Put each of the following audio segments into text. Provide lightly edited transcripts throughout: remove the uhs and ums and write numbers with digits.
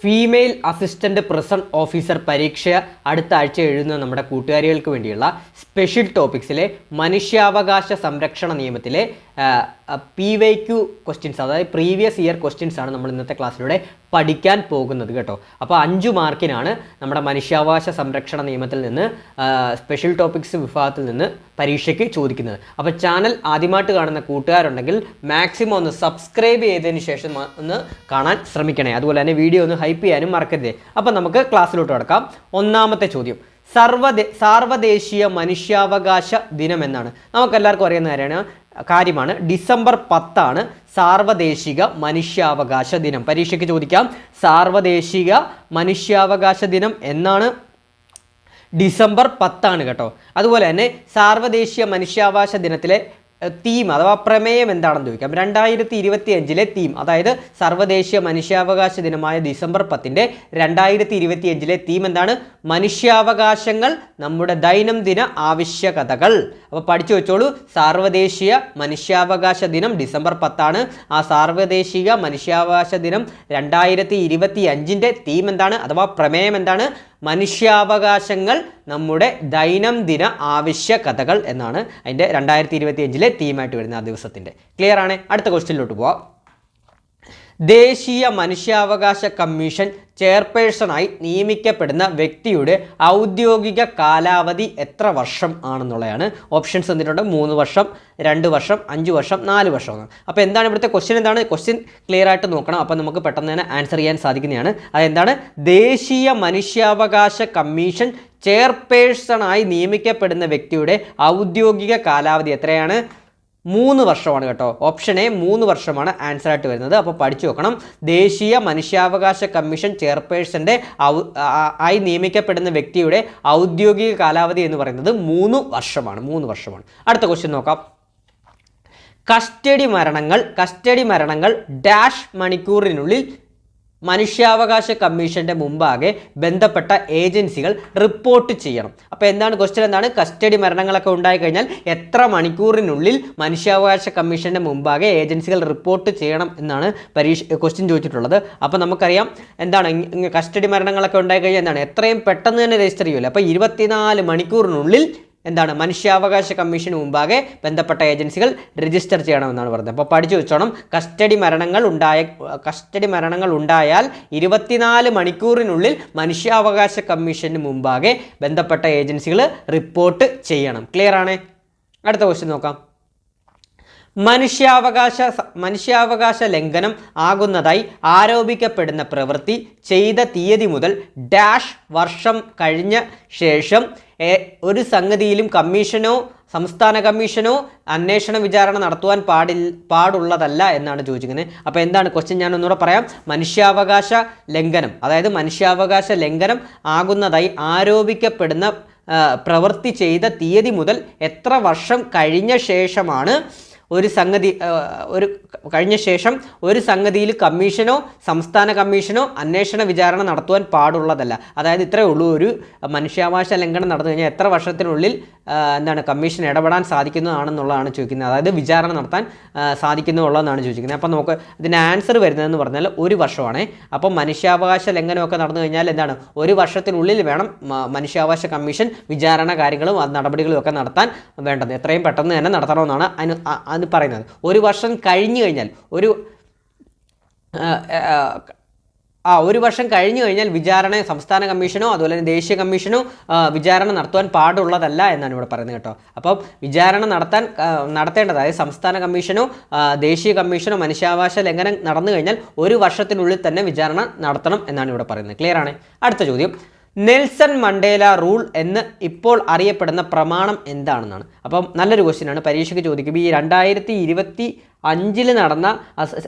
Female assistant prison officer പരീക്ഷ അടുത്ത ആഴ്ച എഴുതുന്ന നമ്മുടെ കൂട്ടുകാരികൾക്ക് വേണ്ടിയുള്ള സ്പെഷ്യൽ ടോപ്പിക്സിലെ മനുഷ്യാവകാശ സംരക്ഷണ നിയമത്തിലെ PYQ ക്വസ്റ്റ്യൻസ്, അതായത് പ്രീവിയസ് ഇയർ ക്വസ്റ്റ്യൻസ് ആണ് നമ്മൾ ഇന്നത്തെ ക്ലാസ്സിലൂടെ പഠിക്കാൻ പോകുന്നത് കേട്ടോ. അപ്പോൾ 5 മാർക്കിനാണ് നമ്മുടെ മനുഷ്യാവകാശ സംരക്ഷണ നിയമത്തിൽ നിന്ന് സ്പെഷ്യൽ ടോപ്പിക്സ് വിഭാഗത്തിൽ നിന്ന് പരീക്ഷയ്ക്ക് ചോദിക്കുന്നത്. അപ്പോൾ ചാനൽ ആദ്യമായിട്ട് കാണുന്ന കൂട്ടുകാരുണ്ടെങ്കിൽ മാക്സിമം ഒന്ന് സബ്സ്ക്രൈബ് ചെയ്തതിന് ശേഷം ഒന്ന് കാണാൻ ശ്രമിക്കണേ. അതുപോലെ തന്നെ വീഡിയോ ഒന്ന് ഹൈപ്പ് ചെയ്യാനും മറക്കരുത്. അപ്പോൾ നമുക്ക് ക്ലാസ്സിലോട്ട് കടക്കാം. ഒന്നാമത്തെ ചോദ്യം, സാർവദേശീയ മനുഷ്യാവകാശ ദിനം എന്നാണ്. നമുക്കെല്ലാവർക്കും അറിയുന്ന കാര്യമാണ്. ഡിസംബർ 10 സാർവദേശിക മനുഷ്യാവകാശ ദിനം. പരീക്ഷയ്ക്ക് ചോദിക്കാം, സാർവദേശിക മനുഷ്യാവകാശ ദിനം എന്നാണ്. ഡിസംബർ 10 കേട്ടോ. അതുപോലെ തന്നെ സാർവദേശീയ മനുഷ്യാവകാശ ദിനത്തിലെ തീം അഥവാ പ്രമേയം എന്താണെന്ന് ചോദിക്കാം. 2025 തീം, അതായത് സർവ്വദേശീയ മനുഷ്യാവകാശ ദിനമായ ഡിസംബർ 10 2025 തീം എന്താണ്? മനുഷ്യാവകാശങ്ങൾ നമ്മുടെ ദൈനംദിന ആവശ്യകതകൾ. അപ്പോൾ പഠിച്ചു വെച്ചോളൂ. സാർവദേശീയ മനുഷ്യാവകാശ ദിനം ഡിസംബർ 10. ആ സാർവദേശിക മനുഷ്യാവകാശ ദിനം 2025 തീം എന്താണ് അഥവാ പ്രമേയം എന്താണ്? മനുഷ്യാവകാശങ്ങൾ നമ്മുടെ ദൈനംദിന ആവശ്യകതകൾ എന്നാണ് അതിൻ്റെ 2025 തീമായിട്ട് വരുന്ന ആ ദിവസത്തിൻ്റെ. ക്ലിയർ ആണ്? അടുത്ത ക്വസ്റ്റ്യനിലോട്ട് പോവാം. ദേശീയ മനുഷ്യാവകാശ കമ്മീഷൻ ചെയർപേഴ്സണായി നിയമിക്കപ്പെടുന്ന വ്യക്തിയുടെ ഔദ്യോഗിക കാലാവധി എത്ര വർഷം ആണെന്നുള്ളതാണ്. ഓപ്ഷൻസ് തന്നിട്ടുണ്ട്. 3 വർഷം, 2 വർഷം, 5 വർഷം, 4 വർഷം. അപ്പോൾ എന്താണ് ഇവിടുത്തെ ക്വസ്റ്റ്യൻ? എന്താണ് ക്വസ്റ്റ്യൻ? ക്ലിയർ ആയിട്ട് നോക്കണം. അപ്പോൾ നമുക്ക് പെട്ടെന്ന് തന്നെ ആൻസർ ചെയ്യാൻ സാധിക്കുന്നതാണ്. അതെന്താണ്? ദേശീയ മനുഷ്യാവകാശ കമ്മീഷൻ ചെയർപേഴ്സണായി നിയമിക്കപ്പെടുന്ന വ്യക്തിയുടെ ഔദ്യോഗിക കാലാവധി എത്രയാണ്? 3 വർഷമാണ് കേട്ടോ. ഓപ്ഷൻ എ 3 വർഷമാണ് ആൻസർ ആയിട്ട് വരുന്നത്. അപ്പോൾ പഠിച്ചു നോക്കണം. ദേശീയ മനുഷ്യാവകാശ കമ്മീഷൻ ചെയർപേഴ്സന്റെ ആയി നിയമിക്കപ്പെടുന്ന വ്യക്തിയുടെ ഔദ്യോഗിക കാലാവധി എന്ന് പറയുന്നത് 3 വർഷമാണ്. 3 വർഷമാണ്. അടുത്ത ക്വസ്റ്റ്യൻ നോക്കാം. കസ്റ്റഡി മരണങ്ങൾ ഡാഷ് മണിക്കൂറിനുള്ളിൽ മനുഷ്യാവകാശ കമ്മീഷന്റെ മുമ്പാകെ ബന്ധപ്പെട്ട ഏജൻസികൾ റിപ്പോർട്ട് ചെയ്യണം. അപ്പോൾ എന്താണ് ക്വസ്റ്റ്യൻ? എന്താണ്? കസ്റ്റഡി മരണങ്ങളൊക്കെ ഉണ്ടായിക്കഴിഞ്ഞാൽ എത്ര മണിക്കൂറിനുള്ളിൽ മനുഷ്യാവകാശ കമ്മീഷന്റെ മുമ്പാകെ ഏജൻസികൾ റിപ്പോർട്ട് ചെയ്യണം എന്നാണ് ക്വസ്റ്റ്യൻ ചോദിച്ചിട്ടുള്ളത്. അപ്പോൾ നമുക്കറിയാം എന്താണ് കസ്റ്റഡി മരണങ്ങളൊക്കെ ഉണ്ടായിക്കഴിഞ്ഞാൽ എന്താണ് എത്രയും പെട്ടെന്ന് തന്നെ രജിസ്റ്റർ ചെയ്യുമല്ലോ. അപ്പോൾ 24 മണിക്കൂറിനുള്ളിൽ എന്താണ് മനുഷ്യാവകാശ കമ്മീഷന് മുമ്പാകെ ബന്ധപ്പെട്ട ഏജൻസികൾ രജിസ്റ്റർ ചെയ്യണമെന്നാണ് പറഞ്ഞത്. അപ്പോൾ പഠിച്ചു വെച്ചോണം. കസ്റ്റഡി മരണങ്ങൾ ഉണ്ടായാൽ 24 മണിക്കൂറിനുള്ളിൽ മനുഷ്യാവകാശ കമ്മീഷന് മുമ്പാകെ ബന്ധപ്പെട്ട ഏജൻസികൾ റിപ്പോർട്ട് ചെയ്യണം. ക്ലിയർ ആണ്? അടുത്ത ക്വസ്റ്റ്യൻ നോക്കാം. മനുഷ്യാവകാശ ലംഘനം ആകുന്നതായി ആരോപിക്കപ്പെടുന്ന പ്രവൃത്തി ചെയ്ത തീയതി മുതൽ ഡാഷ് വർഷം കഴിഞ്ഞ ശേഷം ഒരു സംഗതിയിലും കമ്മീഷനോ സംസ്ഥാന കമ്മീഷനോ അന്വേഷണ വിചാരണ നടത്തുവാൻ പാടുള്ളതല്ല എന്നാണ് ചോദിക്കുന്നത്. അപ്പോൾ എന്താണ് ക്വസ്റ്റ്യൻ? ഞാൻ ഒന്നുകൂടെ പറയാം. മനുഷ്യാവകാശ ലംഘനം, അതായത് മനുഷ്യാവകാശ ലംഘനം ആകുന്നതായി ആരോപിക്കപ്പെടുന്ന പ്രവൃത്തി ചെയ്ത തീയതി മുതൽ എത്ര വർഷം കഴിഞ്ഞ ശേഷമാണ് ഒരു സംഗതിയിൽ കമ്മീഷനോ സംസ്ഥാന കമ്മീഷനോ അന്വേഷണ വിചാരണ നടത്തുവാൻ പാടുള്ളതല്ല. അതായത് ഇത്രയേ ഉള്ളൂ. ഒരു മനുഷ്യാവകാശ ലംഘനം നടന്നു കഴിഞ്ഞാൽ എത്ര വർഷത്തിനുള്ളിൽ എന്താണ് കമ്മീഷൻ ഇടപെടാൻ സാധിക്കുന്നതാണെന്നുള്ളതാണ് ചോദിക്കുന്നത്. അതായത് വിചാരണ നടത്താൻ സാധിക്കുന്നുള്ളതെന്നാണ് ചോദിക്കുന്നത്. അപ്പോൾ നമുക്ക് ഇതിന് ആൻസർ വരുന്നതെന്ന് പറഞ്ഞാൽ 1 വർഷമാണ്. അപ്പോൾ മനുഷ്യാവകാശ ലംഘനമൊക്കെ നടന്നു കഴിഞ്ഞാൽ എന്താണ് 1 വർഷത്തിനുള്ളിൽ വേണം മനുഷ്യാവകാശ കമ്മീഷൻ വിചാരണ കാര്യങ്ങളും നടപടികളും ഒക്കെ നടത്താൻ വേണ്ടത്. എത്രയും പെട്ടെന്ന് തന്നെ നടത്തണമെന്നാണ് അത് പറയുന്നത്. 1 വർഷം കഴിഞ്ഞു കഴിഞ്ഞാൽ 1 വർഷം കഴിഞ്ഞു കഴിഞ്ഞാൽ വിചാരണ സംസ്ഥാന കമ്മീഷനോ അതുപോലെ തന്നെ ദേശീയ കമ്മീഷനോ വിചാരണ നടത്തുവാൻ പാടുള്ളതല്ല എന്നാണ് ഇവിടെ പറയുന്നത് കേട്ടോ. അപ്പോൾ വിചാരണ നടത്തേണ്ടത്, അതായത് സംസ്ഥാന കമ്മീഷനോ ദേശീയ കമ്മീഷനോ മനുഷ്യാവകാശ ലംഘനം നടന്നു കഴിഞ്ഞാൽ 1 വർഷത്തിനുള്ളിൽ തന്നെ വിചാരണ നടത്തണം എന്നാണ് ഇവിടെ പറയുന്നത്. ക്ലിയർ ആണ്? അടുത്ത ചോദ്യം, നെൽസൺ മണ്ടേല റൂൾ എന്ന് ഇപ്പോൾ അറിയപ്പെടുന്ന പ്രമാണം എന്താണെന്നാണ്. അപ്പം നല്ലൊരു ക്വസ്റ്റ്യനാണ്. പരീക്ഷയ്ക്ക് ചോദിക്കും. ഈ 2025 നടന്ന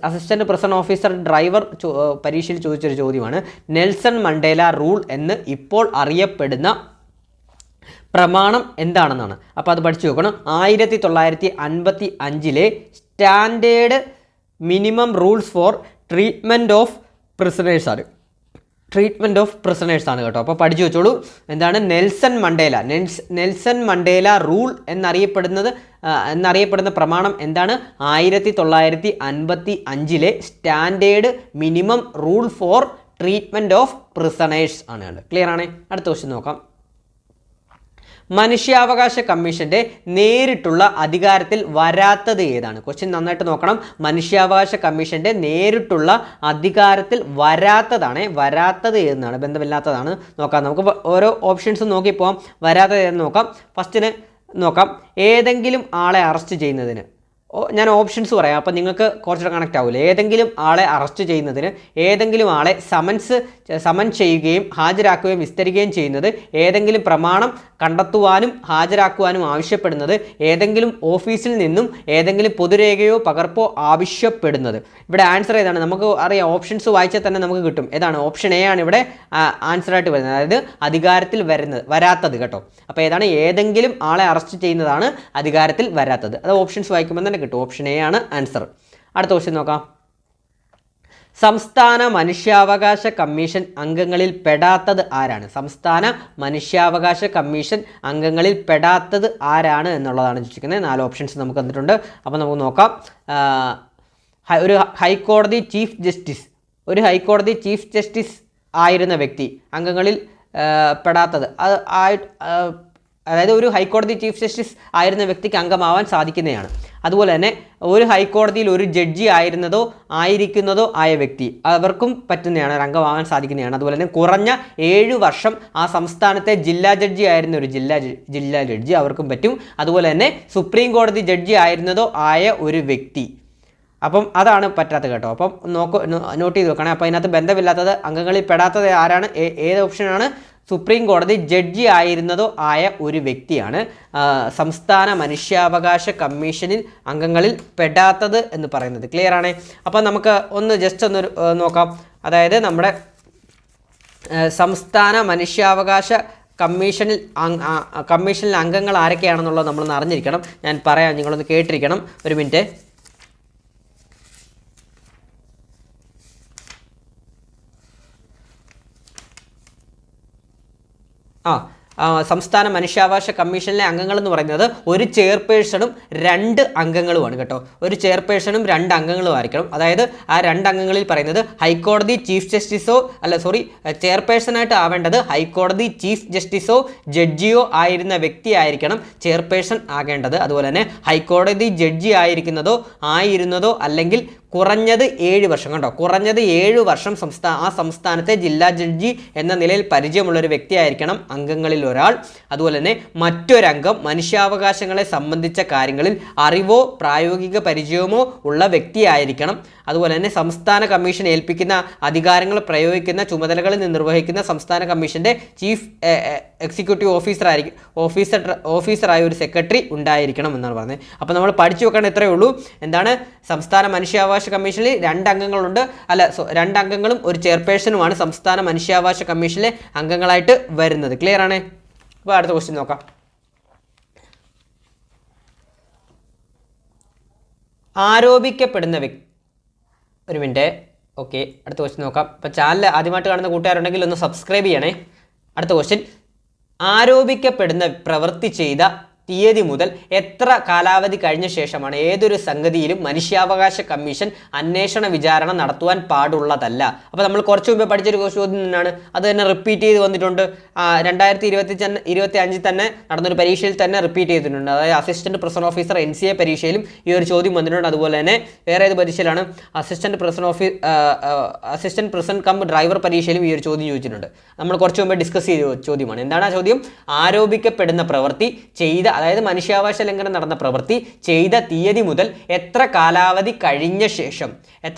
അസിസ്റ്റന്റ് പ്രിസൺ ഓഫീസർ ഡ്രൈവർ പരീക്ഷയിൽ ചോദിച്ചൊരു ചോദ്യമാണ്. നെൽസൺ മണ്ടേല റൂൾ എന്ന് ഇപ്പോൾ അറിയപ്പെടുന്ന പ്രമാണം എന്താണെന്നാണ്. അപ്പോൾ അത് പഠിച്ചു നോക്കണം. 1955 standard minimum rules for treatment of പ്രിസണേഴ്സാണ്. കേട്ടോ. അപ്പോൾ പഠിച്ചു വെച്ചോളൂ. എന്താണ് നെൽസൺ മണ്ടേല റൂൾ എന്നറിയപ്പെടുന്ന പ്രമാണം എന്താണ്? 1955 standard minimum rule for treatment of prisoners ആണ്. ക്ലിയർ ആണ്. അടുത്ത ക്വസ്റ്റ്യൻ നോക്കാം. മനുഷ്യാവകാശ കമ്മീഷന്റെ നേരിട്ടുള്ള അധികാരത്തിൽ വരാത്തത് ഏതാണ്? ക്വസ്റ്റ്യൻ നന്നായിട്ട് നോക്കണം. മനുഷ്യാവകാശ കമ്മീഷന്റെ നേരിട്ടുള്ള അധികാരത്തിൽ വരാത്തത് ഏതെന്നാണ്, ബന്ധമില്ലാത്തതാണ്. നോക്കാം, നമുക്ക് ഓരോ ഓപ്ഷൻസും നോക്കി പോകാം. വരാത്തത് ഏതെന്ന് നോക്കാം. ഫസ്റ്റിന് നോക്കാം, ഏതെങ്കിലും ആളെ അറസ്റ്റ് ചെയ്യുന്നതിന്. ഞാൻ ഓപ്ഷൻസ് പറയാം, അപ്പോൾ നിങ്ങൾക്ക് കുറച്ചുകൂടെ കണക്റ്റ് ആവില്ല. ഏതെങ്കിലും ആളെ അറസ്റ്റ് ചെയ്യുന്നതിന്, ഏതെങ്കിലും ആളെ സമൻ ചെയ്യുകയും ഹാജരാക്കുകയും വിസ്തരിക്കുകയും ചെയ്യുന്നത്, ഏതെങ്കിലും പ്രമാണം കണ്ടെത്തുവാനും ഹാജരാക്കുവാനും ആവശ്യപ്പെടുന്നത്, ഏതെങ്കിലും ഓഫീസിൽ നിന്നും ഏതെങ്കിലും പൊതുരേഖയോ പകർപ്പോ ആവശ്യപ്പെടുന്നത്. ഇവിടെ ആൻസർ ഏതാണ്? നമുക്ക് അറിയാം, ഓപ്ഷൻസ് വായിച്ചാൽ തന്നെ നമുക്ക് കിട്ടും. ഏതാണ്? ഓപ്ഷൻ എ ആണ് ഇവിടെ ആൻസറായിട്ട് വരുന്നത്, അതായത് അധികാരത്തിൽ വരാത്തത് കേട്ടോ. അപ്പോൾ ഏതാണ്? ഏതെങ്കിലും ആളെ അറസ്റ്റ് ചെയ്യുന്നതാണ് അധികാരത്തിൽ വരാത്തത്. അത് ഓപ്ഷൻസ് വായിക്കുമ്പോൾ തന്നെ കിട്ടും. ഓപ്ഷൻ എ ആണ് ആൻസർ. അടുത്ത ക്വസ്റ്റ്യൻ നോക്കാം. സംസ്ഥാന മനുഷ്യാവകാശ കമ്മീഷൻ അംഗങ്ങളിൽ പെടാത്തത് ആരാണ്? സംസ്ഥാന മനുഷ്യാവകാശ കമ്മീഷൻ അംഗങ്ങളിൽ പെടാത്തത് ആരാണ് എന്നുള്ളതാണ് ചോദിക്കുന്നത്. 4 ഓപ്ഷൻസ് നമുക്ക് തന്നിട്ടുണ്ട്. അപ്പോൾ നമുക്ക് നോക്കാം. ഒരു ഹൈക്കോടതി ചീഫ് ജസ്റ്റിസ് ആയിരുന്ന വ്യക്തി അംഗങ്ങളിൽ പെടാത്തത്, അതായത് ഒരു ഹൈക്കോടതി ചീഫ് ജസ്റ്റിസ് ആയിരുന്ന വ്യക്തിക്ക് അംഗമാവാൻ സാധിക്കുന്നതാണ്. അതുപോലെ തന്നെ ഒരു ഹൈക്കോടതിയിൽ ഒരു ജഡ്ജി ആയിരിക്കുന്നതോ ആയ വ്യക്തി, അവർക്കും പറ്റുന്നതാണ്, ഒരു അംഗമാവാൻ സാധിക്കുന്നതാണ്. അതുപോലെ തന്നെ കുറഞ്ഞ 7 വർഷം ആ സംസ്ഥാനത്തെ ജില്ലാ ജഡ്ജി ആയിരുന്ന ഒരു ജില്ലാ ജഡ്ജി, അവർക്കും പറ്റും. അതുപോലെ തന്നെ സുപ്രീം കോടതി ജഡ്ജി ആയിരുന്നതോ ആയ ഒരു വ്യക്തി, അപ്പം അതാണ് പറ്റാത്തത് കേട്ടോ. അപ്പം നോട്ട് ചെയ്ത് വെക്കണേ. അപ്പോൾ അതിനകത്ത് ബന്ധമില്ലാത്തത്, അംഗങ്ങളിൽ പെടാത്തത് ആരാണ്? ഏത് ഓപ്ഷനാണ്? സുപ്രീം കോടതി ജഡ്ജി ആയിരുന്നതോ ആയ ഒരു വ്യക്തിയാണ് സംസ്ഥാന മനുഷ്യാവകാശ കമ്മീഷനിൽ അംഗങ്ങളിൽ പെടാത്തത് എന്ന് പറയുന്നത്. ക്ലിയർ ആണ്. അപ്പോൾ നമുക്ക് ജസ്റ്റ് ഒന്ന് നോക്കാം. അതായത് നമ്മുടെ സംസ്ഥാന മനുഷ്യാവകാശ കമ്മീഷനിൽ അംഗങ്ങൾ ആരൊക്കെയാണെന്നുള്ളത് നമ്മളൊന്ന് അറിഞ്ഞിരിക്കണം. ഞാൻ പറയാം, നിങ്ങളൊന്ന് കേട്ടിരിക്കണം. ഒരു മിനിറ്റ്. സംസ്ഥാന മനുഷ്യാവകാശ കമ്മീഷനിലെ അംഗങ്ങൾ എന്ന് പറയുന്നത് ഒരു ചെയർപേഴ്സണും 2 അംഗങ്ങളുമാണ് കേട്ടോ. ഒരു ചെയർപേഴ്സണും 2 അംഗങ്ങളും ആയിരിക്കണം. അതായത് ആ 2 അംഗങ്ങളിൽ പറയുന്നത് ഹൈക്കോടതി ചീഫ് ജസ്റ്റിസോ ചെയർപേഴ്സണായിട്ട് ആവേണ്ടത് ഹൈക്കോടതി ചീഫ് ജസ്റ്റിസോ ജഡ്ജിയോ ആയിരുന്ന വ്യക്തി ആയിരിക്കണം ചെയർപേഴ്സൺ ആകേണ്ടത്. അതുപോലെ തന്നെ ഹൈക്കോടതി ജഡ്ജി ആയിരുന്നതോ അല്ലെങ്കിൽ കുറഞ്ഞത് 7 വർഷം കണ്ടോ, കുറഞ്ഞത് 7 വർഷം ആ സംസ്ഥാനത്തെ ജില്ലാ ജഡ്ജി എന്ന നിലയിൽ പരിചയമുള്ളൊരു വ്യക്തിയായിരിക്കണം അംഗങ്ങളിൽ ഒരാൾ. അതുപോലെ തന്നെ മറ്റൊരംഗം മനുഷ്യാവകാശങ്ങളെ സംബന്ധിച്ച കാര്യങ്ങളിൽ അറിവോ പ്രായോഗിക പരിചയമോ ഉള്ള വ്യക്തിയായിരിക്കണം. അതുപോലെ തന്നെ സംസ്ഥാന കമ്മീഷൻ ഏൽപ്പിക്കുന്ന അധികാരങ്ങൾ പ്രയോഗിക്കുന്ന ചുമതലകളിൽ നിർവഹിക്കുന്ന സംസ്ഥാന കമ്മീഷന്റെ ചീഫ് എക്സിക്യൂട്ടീവ് ഓഫീസറായ ഒരു സെക്രട്ടറി ഉണ്ടായിരിക്കണം എന്നാണ് പറഞ്ഞത്. അപ്പോൾ നമ്മൾ പഠിച്ചു വെക്കേണ്ട ഇത്രയേ ഉള്ളൂ. എന്താണ്? സംസ്ഥാന മനുഷ്യാവകാശ കമ്മീഷനിൽ 2 അംഗങ്ങളുണ്ട്, 2 അംഗങ്ങളും ഒരു ചെയർപേഴ്സണുമാണ് സംസ്ഥാന മനുഷ്യാവകാശ കമ്മീഷനിലെ അംഗങ്ങളായിട്ട് വരുന്നത്. ക്ലിയർ ആണ്. അപ്പോൾ അടുത്ത ക്വസ്റ്റ്യൻ നോക്കാം. ആരോപിക്കപ്പെടുന്ന വ്യക്തി, ഒരു മിനിറ്റ്. ഓക്കെ, അടുത്ത ക്വസ്റ്റ്യൻ നോക്കാം. അപ്പോൾ ചാനൽ ആദ്യമായിട്ട് കാണുന്ന കൂട്ടുകാരുണ്ടെങ്കിൽ ഒന്ന് സബ്സ്ക്രൈബ് ചെയ്യണേ. അടുത്ത ക്വസ്റ്റ്യൻ, ആരോപിക്കപ്പെടുന്ന പ്രവൃത്തി ചെയ്ത തീയതി മുതൽ എത്ര കാലാവധി കഴിഞ്ഞ ശേഷമാണ് ഏതൊരു സംഗതിയിലും മനുഷ്യാവകാശ കമ്മീഷൻ അന്വേഷണ വിചാരണ നടത്തുവാൻ പാടുള്ളതല്ല? അപ്പോൾ നമ്മൾ കുറച്ച് മുമ്പ് പഠിച്ചൊരു ചോദ്യം തന്നെയാണ്, അത് തന്നെ റിപ്പീറ്റ് ചെയ്ത് വന്നിട്ടുണ്ട്. 2025 തന്നെ നടന്നൊരു പരീക്ഷയിൽ തന്നെ റിപ്പീറ്റ് ചെയ്തിട്ടുണ്ട്. അതായത് അസിസ്റ്റന്റ് പ്രസന്റ് ഓഫീസർ NCA പരീക്ഷയിലും ഈ ഒരു ചോദ്യം വന്നിട്ടുണ്ട്. അതുപോലെ തന്നെ വേറെ ഏത് പരീക്ഷയിലാണ്? അസിസ്റ്റന്റ് പ്രസന്റ് കം ഡ്രൈവർ പരീക്ഷയിലും ഈ ഒരു ചോദ്യം ചോദിച്ചിട്ടുണ്ട്. നമ്മൾ കുറച്ച് മുമ്പ് ഡിസ്കസ് ചെയ്ത ചോദ്യമാണ്. എന്താണ് ആ ചോദ്യം? ആരോപിക്കപ്പെടുന്ന പ്രവൃത്തി ചെയ്ത, അതായത് മനുഷ്യാവകാശ ലംഘനം നടന്ന പ്രവൃത്തി ചെയ്ത തീയതി മുതൽ എത്ര കാലാവധി കഴിഞ്ഞ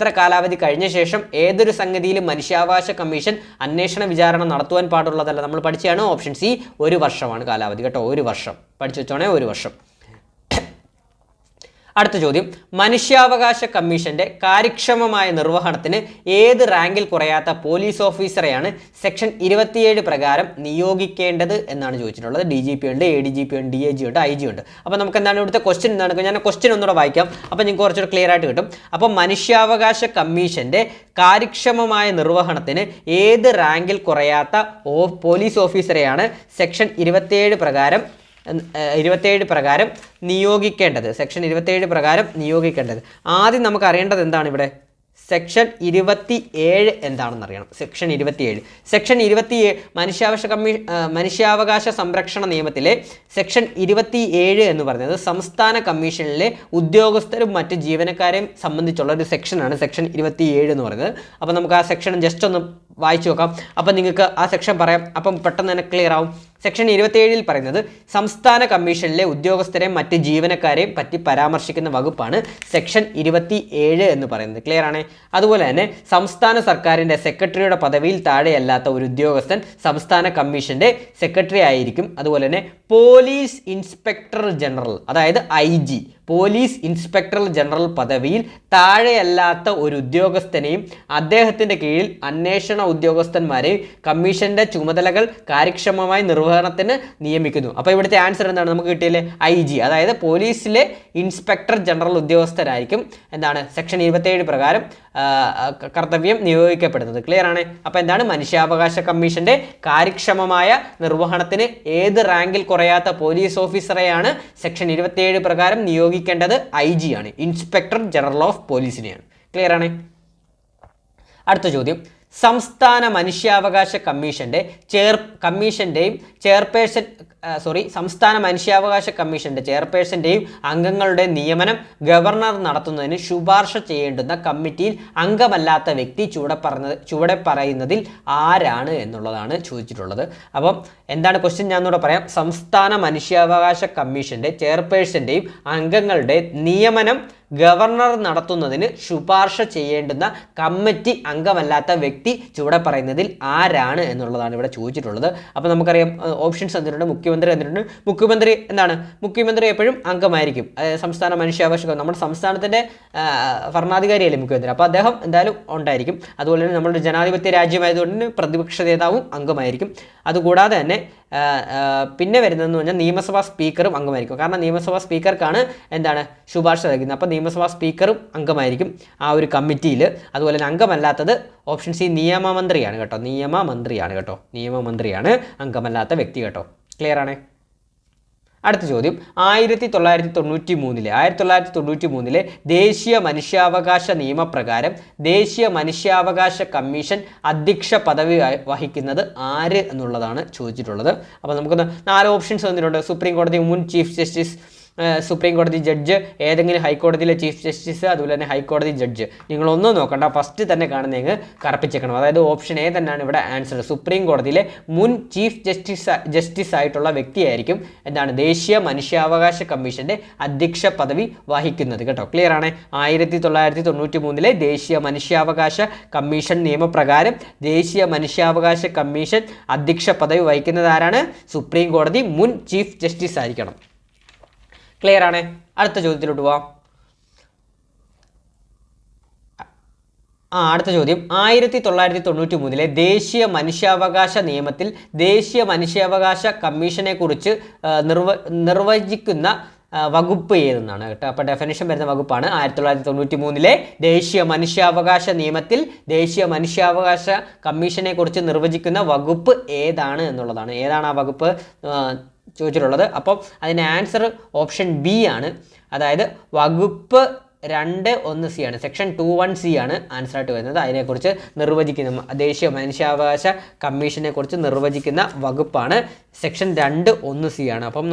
ശേഷം ഏതൊരു സംഗതിയിലും മനുഷ്യാവകാശ കമ്മീഷൻ അന്വേഷണ വിചാരണ നടത്തുവാൻ പാടുള്ളതല്ല? നമ്മൾ പഠിച്ചതാണ്. ഓപ്ഷൻ സി 1 വർഷമാണ് കാലാവധി കേട്ടോ. 1 വർഷം പഠിച്ചു വെച്ചോണേ, 1 വർഷം. അടുത്ത ചോദ്യം, മനുഷ്യാവകാശ കമ്മീഷന്റെ കാര്യക്ഷമമായ നിർവഹണത്തിന് ഏത് റാങ്കിൽ കുറയാത്ത പോലീസ് ഓഫീസറെയാണ് സെക്ഷൻ 27 പ്രകാരം നിയോഗിക്കേണ്ടത് എന്നാണ് ചോദിച്ചിട്ടുള്ളത്. DGP ഉണ്ട്, ADGP ഉണ്ട്, DIG ഉണ്ട്, IG ഉണ്ട്. അപ്പോൾ നമുക്ക് എന്താണ് ഇവിടുത്തെ ക്വസ്റ്റ്യൻ എന്താണ്? ഞാൻ ക്വസ്റ്റ്യൻ ഒന്നുകൂടെ വായിക്കാം, അപ്പോൾ നിങ്ങൾക്ക് കുറച്ചുകൂടെ ക്ലിയർ ആയിട്ട് കിട്ടും. അപ്പോൾ മനുഷ്യാവകാശ കമ്മീഷന്റെ കാര്യക്ഷമമായ നിർവഹണത്തിന് ഏത് റാങ്കിൽ കുറയാത്ത പോലീസ് ഓഫീസറെയാണ് സെക്ഷൻ 27 പ്രകാരം നിയോഗിക്കേണ്ടത്? സെക്ഷൻ 27 പ്രകാരം നിയോഗിക്കേണ്ടത്. ആദ്യം നമുക്ക് അറിയേണ്ടത് എന്താണ് ഇവിടെ? സെക്ഷൻ 27 എന്താണെന്ന് അറിയണം. സെക്ഷൻ 27 മനുഷ്യാവകാശ സംരക്ഷണ നിയമത്തിലെ സെക്ഷൻ 27 എന്ന് പറയുന്നത് സംസ്ഥാന കമ്മീഷനിലെ ഉദ്യോഗസ്ഥരും മറ്റ് ജീവനക്കാരെയും സംബന്ധിച്ചുള്ള ഒരു സെക്ഷനാണ് സെക്ഷൻ 27 എന്ന് പറയുന്നത്. അപ്പോൾ നമുക്ക് ആ സെക്ഷൻ ജസ്റ്റ് ഒന്ന് വായിച്ചു നോക്കാം. അപ്പം നിങ്ങൾക്ക് ആ സെക്ഷൻ പറയാം, അപ്പം പെട്ടെന്ന് തന്നെ ക്ലിയർ ആവും. സെക്ഷൻ 27 പറയുന്നത് സംസ്ഥാന കമ്മീഷനിലെ ഉദ്യോഗസ്ഥരെയും മറ്റ് ജീവനക്കാരെയും പറ്റി പരാമർശിക്കുന്ന വകുപ്പാണ് സെക്ഷൻ 27 എന്ന് പറയുന്നത്. ക്ലിയർ ആണ്. അതുപോലെ തന്നെ സംസ്ഥാന സർക്കാരിൻ്റെ സെക്രട്ടറിയുടെ പദവിയിൽ താഴെയല്ലാത്ത ഒരു ഉദ്യോഗസ്ഥൻ സംസ്ഥാന കമ്മീഷൻ്റെ സെക്രട്ടറി ആയിരിക്കും. അതുപോലെ തന്നെ പോലീസ് ഇൻസ്പെക്ടർ ജനറൽ, അതായത് IG, പോലീസ് ഇൻസ്പെക്ടർ ജനറൽ പദവിയിൽ താഴെയല്ലാത്ത ഒരു ഉദ്യോഗസ്ഥനെയും അദ്ദേഹത്തിൻ്റെ കീഴിൽ അന്വേഷണ ഉദ്യോഗസ്ഥന്മാരെയും കമ്മീഷൻ്റെ ചുമതലകൾ കാര്യക്ഷമമായി നിർവഹണത്തിന് നിയമിക്കുന്നു. അപ്പോൾ ഇവിടുത്തെ ആൻസർ എന്താണ് നമുക്ക് കിട്ടിയല്ലേ? IG, അതായത് പോലീസിലെ ഇൻസ്പെക്ടർ ജനറൽ ഉദ്യോഗസ്ഥരായിരിക്കും എന്താണ് സെക്ഷൻ 27 പ്രകാരം കർത്തവ്യം നിയോഗിക്കപ്പെടുന്നത്. ക്ലിയർ ആണ്. അപ്പോൾ എന്താണ് മനുഷ്യാവകാശ കമ്മീഷൻ്റെ കാര്യക്ഷമമായ നിർവഹണത്തിന് ഏത് റാങ്കിൽ കുറയാത്ത പോലീസ് ഓഫീസറെയാണ് സെക്ഷൻ 27 പ്രകാരം നിയോഗിക്കേണ്ടത്? IG ആണ്, ഇൻസ്പെക്ടർ ജനറൽ ഓഫ് പോലീസിനെയാണ്. ക്ലിയർ ആണ്. അടുത്ത ചോദ്യം, സംസ്ഥാന മനുഷ്യാവകാശ സംസ്ഥാന മനുഷ്യാവകാശ കമ്മീഷന്റെ ചെയർപേഴ്സന്റെയും അംഗങ്ങളുടെ നിയമനം ഗവർണർ നടത്തുന്നതിന് ശുപാർശ ചെയ്യേണ്ടുന്ന കമ്മിറ്റിയിൽ അംഗമല്ലാത്ത വ്യക്തി ചുവടെ പറയുന്നതിൽ ആരാണ് എന്നുള്ളതാണ് ചോദിച്ചിട്ടുള്ളത്. അപ്പം എന്താണ് ക്വസ്റ്റ്യൻ ഞാൻ ഒന്നുകൂടെ പറയാം. സംസ്ഥാന മനുഷ്യാവകാശ കമ്മീഷന്റെ ചെയർപേഴ്സന്റെയും അംഗങ്ങളുടെ നിയമനം ഗവർണർ നടത്തുന്നതിന് ശുപാർശ ചെയ്യേണ്ടുന്ന കമ്മിറ്റി അംഗമല്ലാത്ത വ്യക്തി ചുവടെ പറയുന്നതിൽ ആരാണ് എന്നുള്ളതാണ് ഇവിടെ ചോദിച്ചിട്ടുള്ളത്. അപ്പോൾ നമുക്കറിയാം ഓപ്ഷൻസ് തന്നിട്ടുണ്ട്. മുഖ്യമന്ത്രി തന്നിട്ടുണ്ട്. മുഖ്യമന്ത്രി എപ്പോഴും അംഗമായിരിക്കും. സംസ്ഥാന മനുഷ്യാവകാശ, നമ്മുടെ സംസ്ഥാനത്തിൻ്റെ ഭരണാധികാരിയല്ലേ മുഖ്യമന്ത്രി, അപ്പോൾ അദ്ദേഹം എന്തായാലും ഉണ്ടായിരിക്കും. അതുപോലെ തന്നെ നമ്മുടെ ജനാധിപത്യ രാജ്യമായതുകൊണ്ട് പ്രതിപക്ഷ നേതാവും അംഗമായിരിക്കും. അതുകൂടാതെ തന്നെ പിന്നെ വരുന്നതെന്ന് പറഞ്ഞാൽ നിയമസഭാ സ്പീക്കറും അംഗമായിരിക്കും. കാരണം നിയമസഭാ സ്പീക്കർക്കാണ് എന്താണ് ശുപാർശ നൽകുന്നത്. അപ്പോൾ നിയമസഭാ സ്പീക്കറും അംഗമായിരിക്കും ആ ഒരു കമ്മിറ്റിയിൽ. അതുപോലെ തന്നെ അംഗമല്ലാത്തത് ഓപ്ഷൻ സി നിയമമന്ത്രിയാണ് കേട്ടോ. നിയമമന്ത്രിയാണ് അംഗമല്ലാത്ത വ്യക്തി കേട്ടോ. ക്ലിയർ ആണ്. അടുത്ത ചോദ്യം, 1993 ദേശീയ മനുഷ്യാവകാശ നിയമപ്രകാരം ദേശീയ മനുഷ്യാവകാശ കമ്മീഷൻ അധ്യക്ഷ പദവി വഹിക്കുന്നത് ആര് എന്നുള്ളതാണ് ചോദിച്ചിട്ടുള്ളത്. അപ്പോൾ നമുക്ക് 4 ഓപ്ഷൻസ് തന്നിട്ടുണ്ട്. സുപ്രീം കോടതി മുൻ ചീഫ് ജസ്റ്റിസ്, സുപ്രീം കോടതി ജഡ്ജ്, ഏതെങ്കിലും ഹൈക്കോടതിയിലെ ചീഫ് ജസ്റ്റിസ്, അതുപോലെ തന്നെ ഹൈക്കോടതി ജഡ്ജ്. നിങ്ങളൊന്നും നോക്കണ്ട, ഫസ്റ്റ് തന്നെ കാണുന്നതെങ്കിൽ കറപ്പിച്ചേക്കണം. അതായത് ഓപ്ഷൻ എ തന്നെയാണ് ഇവിടെ ആൻസർ. സുപ്രീം കോടതിയിലെ മുൻ ചീഫ് ജസ്റ്റിസ് ആയിട്ടുള്ള വ്യക്തിയായിരിക്കും എന്താണ് ദേശീയ മനുഷ്യാവകാശ കമ്മീഷന്റെ അധ്യക്ഷ പദവി വഹിക്കുന്നത് കേട്ടോ. ക്ലിയർ ആണ്. 1993 ദേശീയ മനുഷ്യാവകാശ കമ്മീഷൻ നിയമപ്രകാരം ദേശീയ മനുഷ്യാവകാശ കമ്മീഷൻ അധ്യക്ഷ പദവി വഹിക്കുന്നത് ആരാണ്? സുപ്രീം കോടതി മുൻ ചീഫ് ജസ്റ്റിസ് ആയിരിക്കണം. ക്ലിയർ ആണ്. അടുത്ത ചോദ്യത്തിലോട്ട് പോവാം. അടുത്ത ചോദ്യം, 1993 ദേശീയ മനുഷ്യാവകാശ നിയമത്തിൽ ദേശീയ മനുഷ്യാവകാശ കമ്മീഷനെ കുറിച്ച് നിർവചിക്കുന്ന വകുപ്പ് ഏതെന്നാണ് കേട്ടോ. അപ്പോൾ ഡെഫിനിഷൻ വരുന്ന വകുപ്പാണ് 1993 ദേശീയ മനുഷ്യാവകാശ നിയമത്തിൽ ദേശീയ മനുഷ്യാവകാശ കമ്മീഷനെ കുറിച്ച് നിർവചിക്കുന്ന വകുപ്പ് ഏതാണ് എന്നുള്ളതാണ്. ഏതാണ് ആ വകുപ്പ് ചോദിച്ചിട്ടുള്ളത്? അപ്പം അതിൻ്റെ ആൻസർ ഓപ്ഷൻ ബി ആണ്. അതായത് വകുപ്പ് 2(1)(c) ആണ്. സെക്ഷൻ 2(1)(c) ആണ് ആൻസർ ആയിട്ട് വരുന്നത്. അതിനെക്കുറിച്ച് നിർവചിക്കുന്ന ദേശീയ മനുഷ്യാവകാശ കമ്മീഷനെ കുറിച്ച് നിർവചിക്കുന്ന വകുപ്പാണ് സെക്ഷൻ 2(1)(c) ആണ്. അപ്പം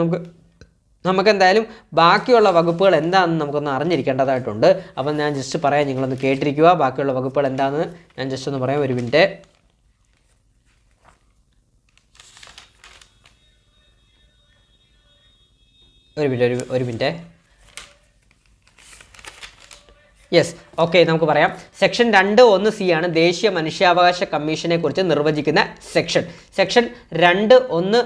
നമുക്ക് എന്തായാലും ബാക്കിയുള്ള വകുപ്പുകൾ എന്താണെന്ന് നമുക്കൊന്ന് അറിഞ്ഞിരിക്കേണ്ടതായിട്ടുണ്ട്. അപ്പം ഞാൻ ജസ്റ്റ് പറയാം, നിങ്ങളൊന്ന് കേട്ടിരിക്കുക. ബാക്കിയുള്ള വകുപ്പുകൾ എന്താണെന്ന് ഞാൻ ജസ്റ്റ് ഒന്ന് പറയാം. ഒരു മിനിറ്റ്. യെസ്, ഓക്കെ, നമുക്ക് പറയാം. സെക്ഷൻ 2(1)(c) ആണ് ദേശീയ മനുഷ്യാവകാശ കമ്മീഷനെ കുറിച്ച് നിർവചിക്കുന്ന സെക്ഷൻ. സെക്ഷൻ 2(1)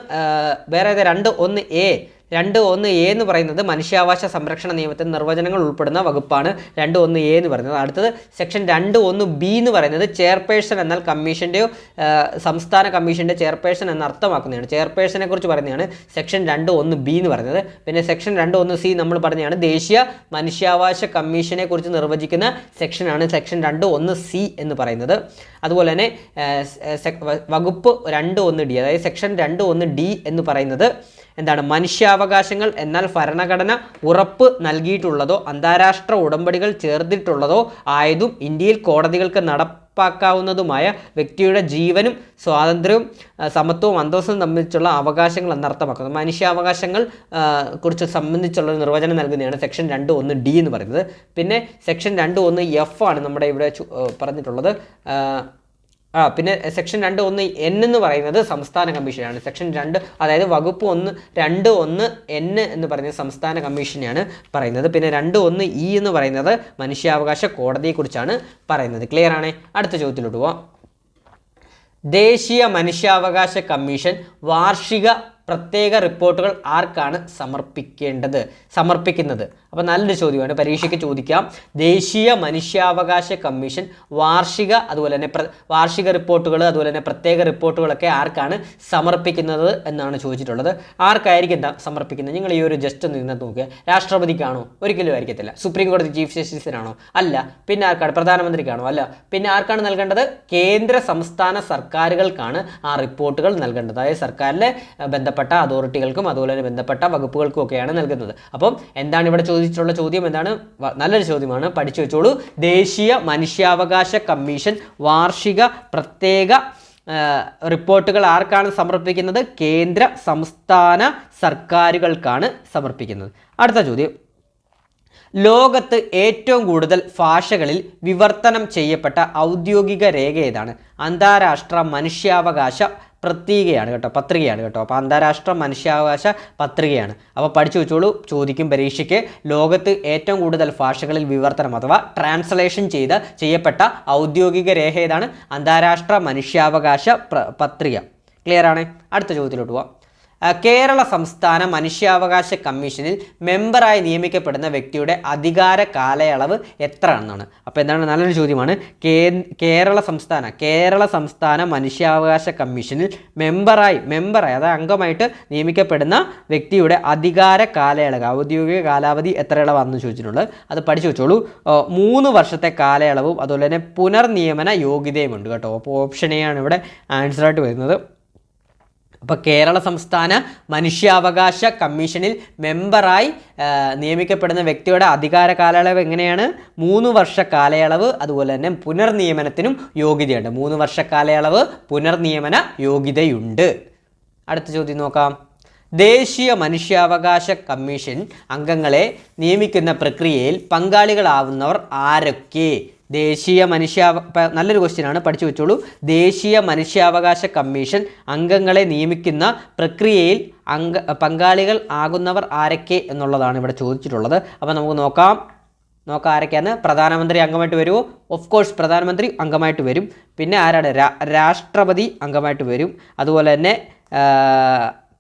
വേറെ 2(1)(a) 2(1)(a) എന്ന് പറയുന്നത് മനുഷ്യാവകാശ സംരക്ഷണ നിയമത്തിൽ നിർവചനങ്ങൾ ഉൾപ്പെടുന്ന വകുപ്പാണ് 2(1)(a) എന്ന് പറയുന്നത്. അടുത്തത് സെക്ഷൻ 2(1)(b) എന്ന് പറയുന്നത് ചെയർപേഴ്സൺ എന്നാൽ കമ്മീഷൻ്റെയോ സംസ്ഥാന കമ്മീഷൻ്റെ ചെയർപേഴ്സൺ എന്ന് അർത്ഥമാക്കുന്നതാണ്. ചെയർപേഴ്സണെ കുറിച്ച് പറയുന്നതാണ് സെക്ഷൻ 2(1)(b) എന്ന് പറയുന്നത്. പിന്നെ സെക്ഷൻ 2(1)(c) നമ്മൾ പറഞ്ഞതാണ് ദേശീയ മനുഷ്യാവകാശ കമ്മീഷനെ കുറിച്ച് നിർവചിക്കുന്ന സെക്ഷനാണ് സെക്ഷൻ 2(1)(c) എന്ന് പറയുന്നത്. അതുപോലെ തന്നെ വകുപ്പ് 2(1)(d) അതായത് സെക്ഷൻ 2(1)(d) എന്ന് പറയുന്നത് എന്താണ് മനുഷ്യാവകാശങ്ങൾ എന്നാൽ ഭരണഘടന ഉറപ്പ് നൽകിയിട്ടുള്ളതോ അന്താരാഷ്ട്ര ഉടമ്പടികൾ ചേർത്തിട്ടുള്ളതോ ആയതും ഇന്ത്യയിൽ കോടതികൾക്ക് നടപ്പാക്കാവുന്നതുമായ വ്യക്തിയുടെ ജീവനും സ്വാതന്ത്ര്യവും സമത്വവും അന്തസ്സും സംബന്ധിച്ചുള്ള അവകാശങ്ങൾ എന്നർത്ഥമാക്കുന്നത്. മനുഷ്യാവകാശങ്ങൾ കുറിച്ച് സംബന്ധിച്ചുള്ള നിർവചനം നൽകുന്നതാണ് സെക്ഷൻ 2(1)D എന്ന് പറയുന്നത്. പിന്നെ സെക്ഷൻ 2(1)F ആണ് നമ്മുടെ ഇവിടെ പറഞ്ഞിട്ടുള്ളത്. പിന്നെ സെക്ഷൻ 2(1)N എന്ന് പറയുന്നത് സംസ്ഥാന കമ്മീഷനാണ്. സെക്ഷൻ 2 അതായത് വകുപ്പ് 2(1)N എന്ന് പറയുന്നത് സംസ്ഥാന കമ്മീഷനെയാണ് പറയുന്നത്. പിന്നെ 2(1)E എന്ന് പറയുന്നത് മനുഷ്യാവകാശ കോടതിയെക്കുറിച്ചാണ് പറയുന്നത്. ക്ലിയർ ആണ്? അടുത്ത ചോദ്യത്തിലോട്ട് പോവാം. ദേശീയ മനുഷ്യാവകാശ കമ്മീഷൻ വാർഷിക പ്രത്യേക റിപ്പോർട്ടുകൾ ആർക്കാണ് സമർപ്പിക്കുന്നത്? അപ്പോൾ നല്ലൊരു ചോദ്യമാണ്, പരീക്ഷയ്ക്ക് ചോദിക്കാം. ദേശീയ മനുഷ്യാവകാശ കമ്മീഷൻ വാർഷിക റിപ്പോർട്ടുകൾ അതുപോലെ തന്നെ പ്രത്യേക റിപ്പോർട്ടുകളൊക്കെ ആർക്കാണ് സമർപ്പിക്കുന്നത് എന്നാണ് ചോദിച്ചിട്ടുള്ളത്. ആർക്കായിരിക്കും സമർപ്പിക്കുന്നത്? നിങ്ങൾ ഈ ഒരു ജസ്റ്റ് ഒന്ന് നിന്ന് നോക്കുക. രാഷ്ട്രപതിക്കാണോ? ഒരിക്കലും ആയിരിക്കത്തില്ല. സുപ്രീം കോടതി ചീഫ് ജസ്റ്റിസിനാണോ? അല്ല. പിന്നെ ആർക്കാണ്? പ്രധാനമന്ത്രിക്കാണോ? അല്ല. പിന്നെ ആർക്കാണ് നൽകേണ്ടത്? കേന്ദ്ര സംസ്ഥാന സർക്കാരുകൾക്കാണ് ആ റിപ്പോർട്ടുകൾ നൽകേണ്ടത്. അതായത് സർക്കാരിലെ ബന്ധപ്പെട്ട അതോറിറ്റികൾക്കും അതുപോലെ തന്നെ ബന്ധപ്പെട്ട വകുപ്പുകൾക്കും ഒക്കെയാണ് നൽകുന്നത്. അപ്പം എന്താണ് ഇവിടെ ചോദിച്ചിട്ടുള്ള ചോദ്യം? എന്താണ്? നല്ലൊരു ചോദ്യമാണ്, പഠിച്ചു വെച്ചോളൂ. ദേശീയ മനുഷ്യാവകാശ കമ്മീഷൻ വാർഷിക പ്രത്യേക റിപ്പോർട്ടുകൾ ആർക്കാണ് സമർപ്പിക്കുന്നത്? കേന്ദ്ര സംസ്ഥാന സർക്കാരുകൾക്കാണ് സമർപ്പിക്കുന്നത്. അടുത്ത ചോദ്യം. ലോകത്ത് ഏറ്റവും കൂടുതൽ ഭാഷകളിൽ വിവർത്തനം ചെയ്യപ്പെട്ട ഔദ്യോഗിക രേഖ ഏതാണ്? അന്താരാഷ്ട്ര മനുഷ്യാവകാശ പത്രികയാണ് കേട്ടോ. അപ്പോൾ അന്താരാഷ്ട്ര മനുഷ്യാവകാശ പത്രികയാണ്. അപ്പോൾ പഠിച്ചു വെച്ചോളൂ, ചോദിക്കും പരീക്ഷയ്ക്ക്. ലോകത്ത് ഏറ്റവും കൂടുതൽ ഭാഷകളിൽ വിവർത്തനം അഥവാ ട്രാൻസ്ലേഷൻ ചെയ്യപ്പെട്ട ഔദ്യോഗിക രേഖ ഏതാണ്? അന്താരാഷ്ട്ര മനുഷ്യാവകാശ പത്രിക. ക്ലിയർ ആണ്? അടുത്ത ചോദ്യത്തിലോട്ട് പോവാം. കേരള സംസ്ഥാന മനുഷ്യാവകാശ കമ്മീഷനിൽ മെമ്പറായി നിയമിക്കപ്പെടുന്ന വ്യക്തിയുടെ അധികാര കാലയളവ് എത്ര എന്നാണ്? അപ്പോൾ എന്താണ്? നല്ലൊരു ചോദ്യമാണ്. കേരള സംസ്ഥാന മനുഷ്യാവകാശ കമ്മീഷനിൽ മെമ്പറായി അതായത് അംഗമായിട്ട് നിയമിക്കപ്പെടുന്ന വ്യക്തിയുടെ അധികാര കാലയളവ്, ഔദ്യോഗിക കാലാവധി എത്രയളവാണെന്ന് ചോദിച്ചിട്ടുള്ളത്. അത് പഠിച്ചു വെച്ചോളൂ. 3 വർഷത്തെ കാലയളവും അതുപോലെ തന്നെ പുനർനിയമന യോഗ്യതയുമുണ്ട് കേട്ടോ. അപ്പോൾ ഓപ്ഷൻ എ ആണ് ഇവിടെ ആൻസറായിട്ട് വരുന്നത്. അപ്പോൾ കേരള സംസ്ഥാന മനുഷ്യാവകാശ കമ്മീഷനിൽ മെമ്പറായി നിയമിക്കപ്പെടുന്ന വ്യക്തിയുടെ അധികാര കാലയളവ് എങ്ങനെയാണ്? 3 വർഷ കാലയളവ്, അതുപോലെ തന്നെ പുനർനിയമനത്തിനും യോഗ്യതയുണ്ട്. 3 വർഷ കാലയളവ്, പുനർനിയമന യോഗ്യതയുണ്ട്. അടുത്ത ചോദ്യം നോക്കാം. ദേശീയ മനുഷ്യാവകാശ കമ്മീഷൻ അംഗങ്ങളെ നിയമിക്കുന്ന പ്രക്രിയയിൽ പങ്കാളികളാവുന്നവർ ആരൊക്കെ? നല്ലൊരു ക്വസ്റ്റ്യനാണ്, പഠിച്ചു വെച്ചോളൂ. ദേശീയ മനുഷ്യാവകാശ കമ്മീഷൻ അംഗങ്ങളെ നിയമിക്കുന്ന പ്രക്രിയയിൽ പങ്കാളികൾ ആകുന്നവർ ആരൊക്കെ എന്നുള്ളതാണ് ഇവിടെ ചോദിച്ചിട്ടുള്ളത്. അപ്പോൾ നമുക്ക് നോക്കാം ആരൊക്കെയാണ്. പ്രധാനമന്ത്രി അംഗമായിട്ട് വരുമോ? ഓഫ് കോഴ്സ് പ്രധാനമന്ത്രി അംഗമായിട്ട് വരും. പിന്നെ ആരാണ്? രാഷ്ട്രപതി അംഗമായിട്ട് വരും. അതുപോലെ തന്നെ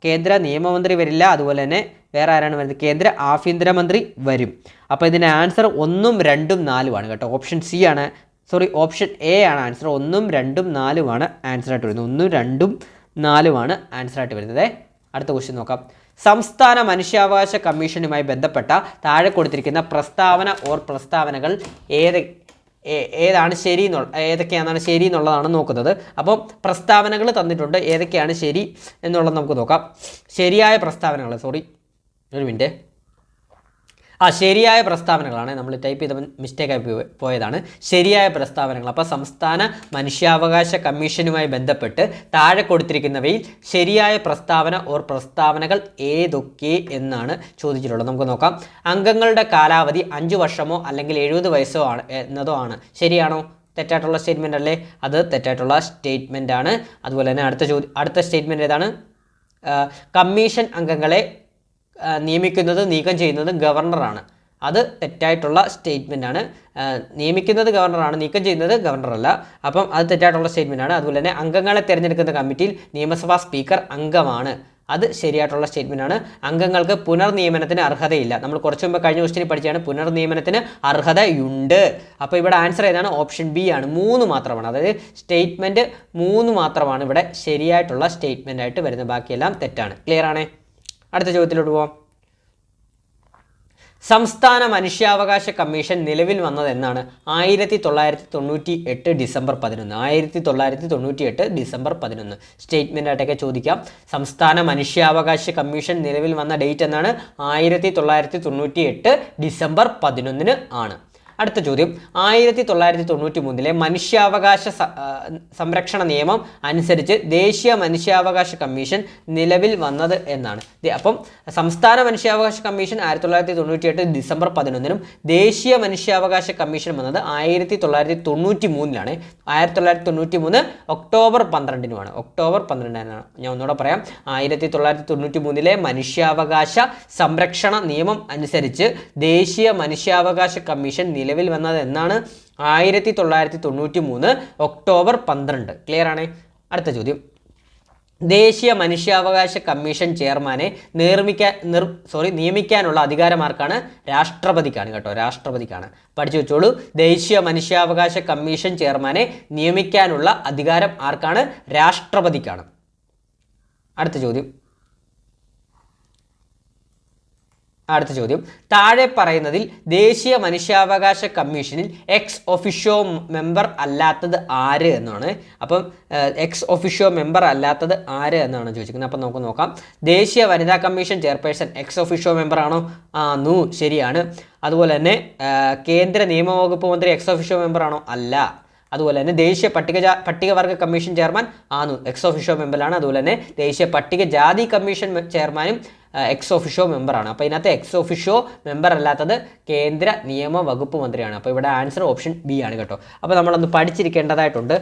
കേന്ദ്ര നിയമമന്ത്രി വരില്ല. അതുപോലെ തന്നെ വേറെ ആരാണ് വരുന്നത്? കേന്ദ്ര ആഭ്യന്തരമന്ത്രി വരും. അപ്പോൾ ഇതിൻ്റെ ആൻസർ 1, 2, 4 കേട്ടോ. ഓപ്ഷൻ എ ആണ് ആൻസർ. 1, 2, 4 ആൻസറായിട്ട് വരുന്നത്. 1, 2, 4 ആൻസറായിട്ട് വരുന്നത്. അടുത്ത ക്വസ്റ്റ്യൻ നോക്കാം. സംസ്ഥാന മനുഷ്യാവകാശ കമ്മീഷനുമായി ബന്ധപ്പെട്ട താഴെ കൊടുത്തിരിക്കുന്ന പ്രസ്താവനകൾ ഏതൊക്കെയാണ് ശരി എന്നുള്ളതാണ് നോക്കുന്നത്. അപ്പോൾ പ്രസ്താവനകൾ തന്നിട്ടുണ്ട്, ഏതൊക്കെയാണ് ശരി എന്നുള്ളത് നമുക്ക് നോക്കാം. ശരിയായ പ്രസ്താവനകൾ ഒരു മിനിറ്റ്. ശരിയായ പ്രസ്താവനകളാണ്. നമ്മൾ ടൈപ്പ് ചെയ്ത മിസ്റ്റേക്കായി പോയതാണ്. ശരിയായ പ്രസ്താവനകൾ. അപ്പോൾ സംസ്ഥാന മനുഷ്യാവകാശ കമ്മീഷനുമായി ബന്ധപ്പെട്ട് താഴെ കൊടുത്തിരിക്കുന്നവയിൽ ശരിയായ പ്രസ്താവനകൾ ഏതൊക്കെ എന്നാണ് ചോദിച്ചിട്ടുള്ളത്. നമുക്ക് നോക്കാം. അംഗങ്ങളുടെ കാലാവധി 5 വർഷമോ അല്ലെങ്കിൽ 70 വയസ്സോ എന്നതോ ആണ്. ശരിയാണോ? തെറ്റായിട്ടുള്ള സ്റ്റേറ്റ്മെൻ്റ് അല്ലേ? അത് തെറ്റായിട്ടുള്ള സ്റ്റേറ്റ്മെൻ്റ് ആണ്. അതുപോലെ തന്നെ അടുത്ത സ്റ്റേറ്റ്മെൻറ്റ് ഏതാണ്? കമ്മീഷൻ അംഗങ്ങളെ നിയമിക്കുന്നത് നീക്കം ചെയ്യുന്നത് ഗവർണറാണ്. അത് തെറ്റായിട്ടുള്ള സ്റ്റേറ്റ്മെൻ്റ് ആണ്. നിയമിക്കുന്നത് ഗവർണറാണ്, നീക്കം ചെയ്യുന്നത് ഗവർണറല്ല. അപ്പം അത് തെറ്റായിട്ടുള്ള സ്റ്റേറ്റ്മെൻ്റ് ആണ്. അതുപോലെ തന്നെ അംഗങ്ങളെ തിരഞ്ഞെടുക്കുന്ന കമ്മിറ്റിയിൽ നിയമസഭാ സ്പീക്കർ അംഗമാണ്. അത് ശരിയായിട്ടുള്ള സ്റ്റേറ്റ്മെൻ്റ് ആണ്. അംഗങ്ങൾക്ക് പുനർനിയമനത്തിന് അർഹതയില്ല. നമ്മൾ കുറച്ച് മുമ്പ് കഴിഞ്ഞ ക്വസ്റ്റ്യനിൽ പഠിച്ചാണ് പുനർനിയമനത്തിന് അർഹതയുണ്ട്. അപ്പോൾ ഇവിടെ ആൻസർ ഏതാണ്? ഓപ്ഷൻ ബി ആണ്. 3 മാത്രമാണ്. അതായത് സ്റ്റേറ്റ്മെൻറ്റ് 3 മാത്രമാണ് ഇവിടെ ശരിയായിട്ടുള്ള സ്റ്റേറ്റ്മെൻ്റ് ആയിട്ട് വരുന്നത്. ബാക്കിയെല്ലാം തെറ്റാണ്. ക്ലിയർ ആണ്? അടുത്ത ചോദ്യത്തിലോട്ട് പോവാം. സംസ്ഥാന മനുഷ്യാവകാശ കമ്മീഷൻ നിലവിൽ വന്നത് എന്നാണ്? 1998 ഡിസംബർ 11. 1998 ഡിസംബർ 11 സ്റ്റേറ്റ്മെൻ്റ് ആയിട്ടൊക്കെ ചോദിക്കാം. സംസ്ഥാന മനുഷ്യാവകാശ കമ്മീഷൻ നിലവിൽ വന്ന ഡേറ്റ് എന്നാണ്? 1998 ഡിസംബർ 11 ആണ്. അടുത്ത ചോദ്യം, 1993 മനുഷ്യാവകാശ സംരക്ഷണ നിയമം അനുസരിച്ച് ദേശീയ മനുഷ്യാവകാശ കമ്മീഷൻ നിലവിൽ വന്നത് എന്നാണ്? അപ്പം സംസ്ഥാന മനുഷ്യാവകാശ കമ്മീഷൻ 1998 ഡിസംബർ 11 ദേശീയ മനുഷ്യാവകാശ കമ്മീഷൻ വന്നത് 1993 1993 ഒക്ടോബർ 12 ഒക്ടോബർ 12 ഞാൻ ഒന്നുകൂടെ പറയാം. 1993 മനുഷ്യാവകാശ സംരക്ഷണ നിയമം അനുസരിച്ച് ദേശീയ മനുഷ്യാവകാശ കമ്മീഷൻ നിലവിൽ വന്നത് എന്നാണ്? 1993 ഒക്ടോബർ 12. ക്ലിയർ ആണ്? അടുത്ത ചോദ്യം, ദേശീയ മനുഷ്യാവകാശ കമ്മീഷൻ ചെയർമാനെ നിയമിക്കാനുള്ള അധികാരം ആർക്കാണ്? രാഷ്ട്രപതിക്കാണ് കേട്ടോ, രാഷ്ട്രപതിക്കാണ്. പഠിച്ചു വെച്ചോളൂ. ദേശീയ മനുഷ്യാവകാശ കമ്മീഷൻ ചെയർമാനെ നിയമിക്കാനുള്ള അധികാരം ആർക്കാണ്? രാഷ്ട്രപതിക്കാണ്. അടുത്ത ചോദ്യം, താഴെ പറയുന്നതിൽ ദേശീയ മനുഷ്യാവകാശ കമ്മീഷനിൽ എക്സ് ഒഫിഷ്യോ മെമ്പർ അല്ലാത്തത് ആര് എന്നാണ്? അപ്പം എക്സ് ഒഫിഷ്യോ മെമ്പർ അല്ലാത്തത് ആര് എന്നാണ് ചോദിച്ചിരിക്കുന്നത്. അപ്പം നമുക്ക് നോക്കാം. ദേശീയ വനിതാ commission chairperson ex officio member ആണോ? ശരിയാണ്. അതുപോലെ തന്നെ കേന്ദ്ര നിയമവകുപ്പ് മന്ത്രി എക്സ് ഒഫിഷ്യോ മെമ്പർ ആണോ? അല്ല. അതുപോലെ തന്നെ ദേശീയ പട്ടികവർഗ കമ്മീഷൻ ചെയർമാൻ എക്സ് ഒഫിഷ്യോ മെമ്പറാണ്. അതുപോലെ തന്നെ ദേശീയ പട്ടികജാതി കമ്മീഷൻ ചെയർമാനും എക്സ് ഒഫിഷ്യോ മെമ്പറാണ്. അപ്പോൾ ഇതിനകത്ത് എക്സ് ഒഫിഷ്യോ മെമ്പർ അല്ലാത്തത് കേന്ദ്ര നിയമ വകുപ്പ് മന്ത്രിയാണ്. അപ്പോൾ ഇവിടെ ആൻസർ ഓപ്ഷൻ ബി ആണ് കേട്ടോ. അപ്പോൾ നമ്മളൊന്ന് പഠിച്ചിരിക്കേണ്ടതായിട്ടുണ്ട്.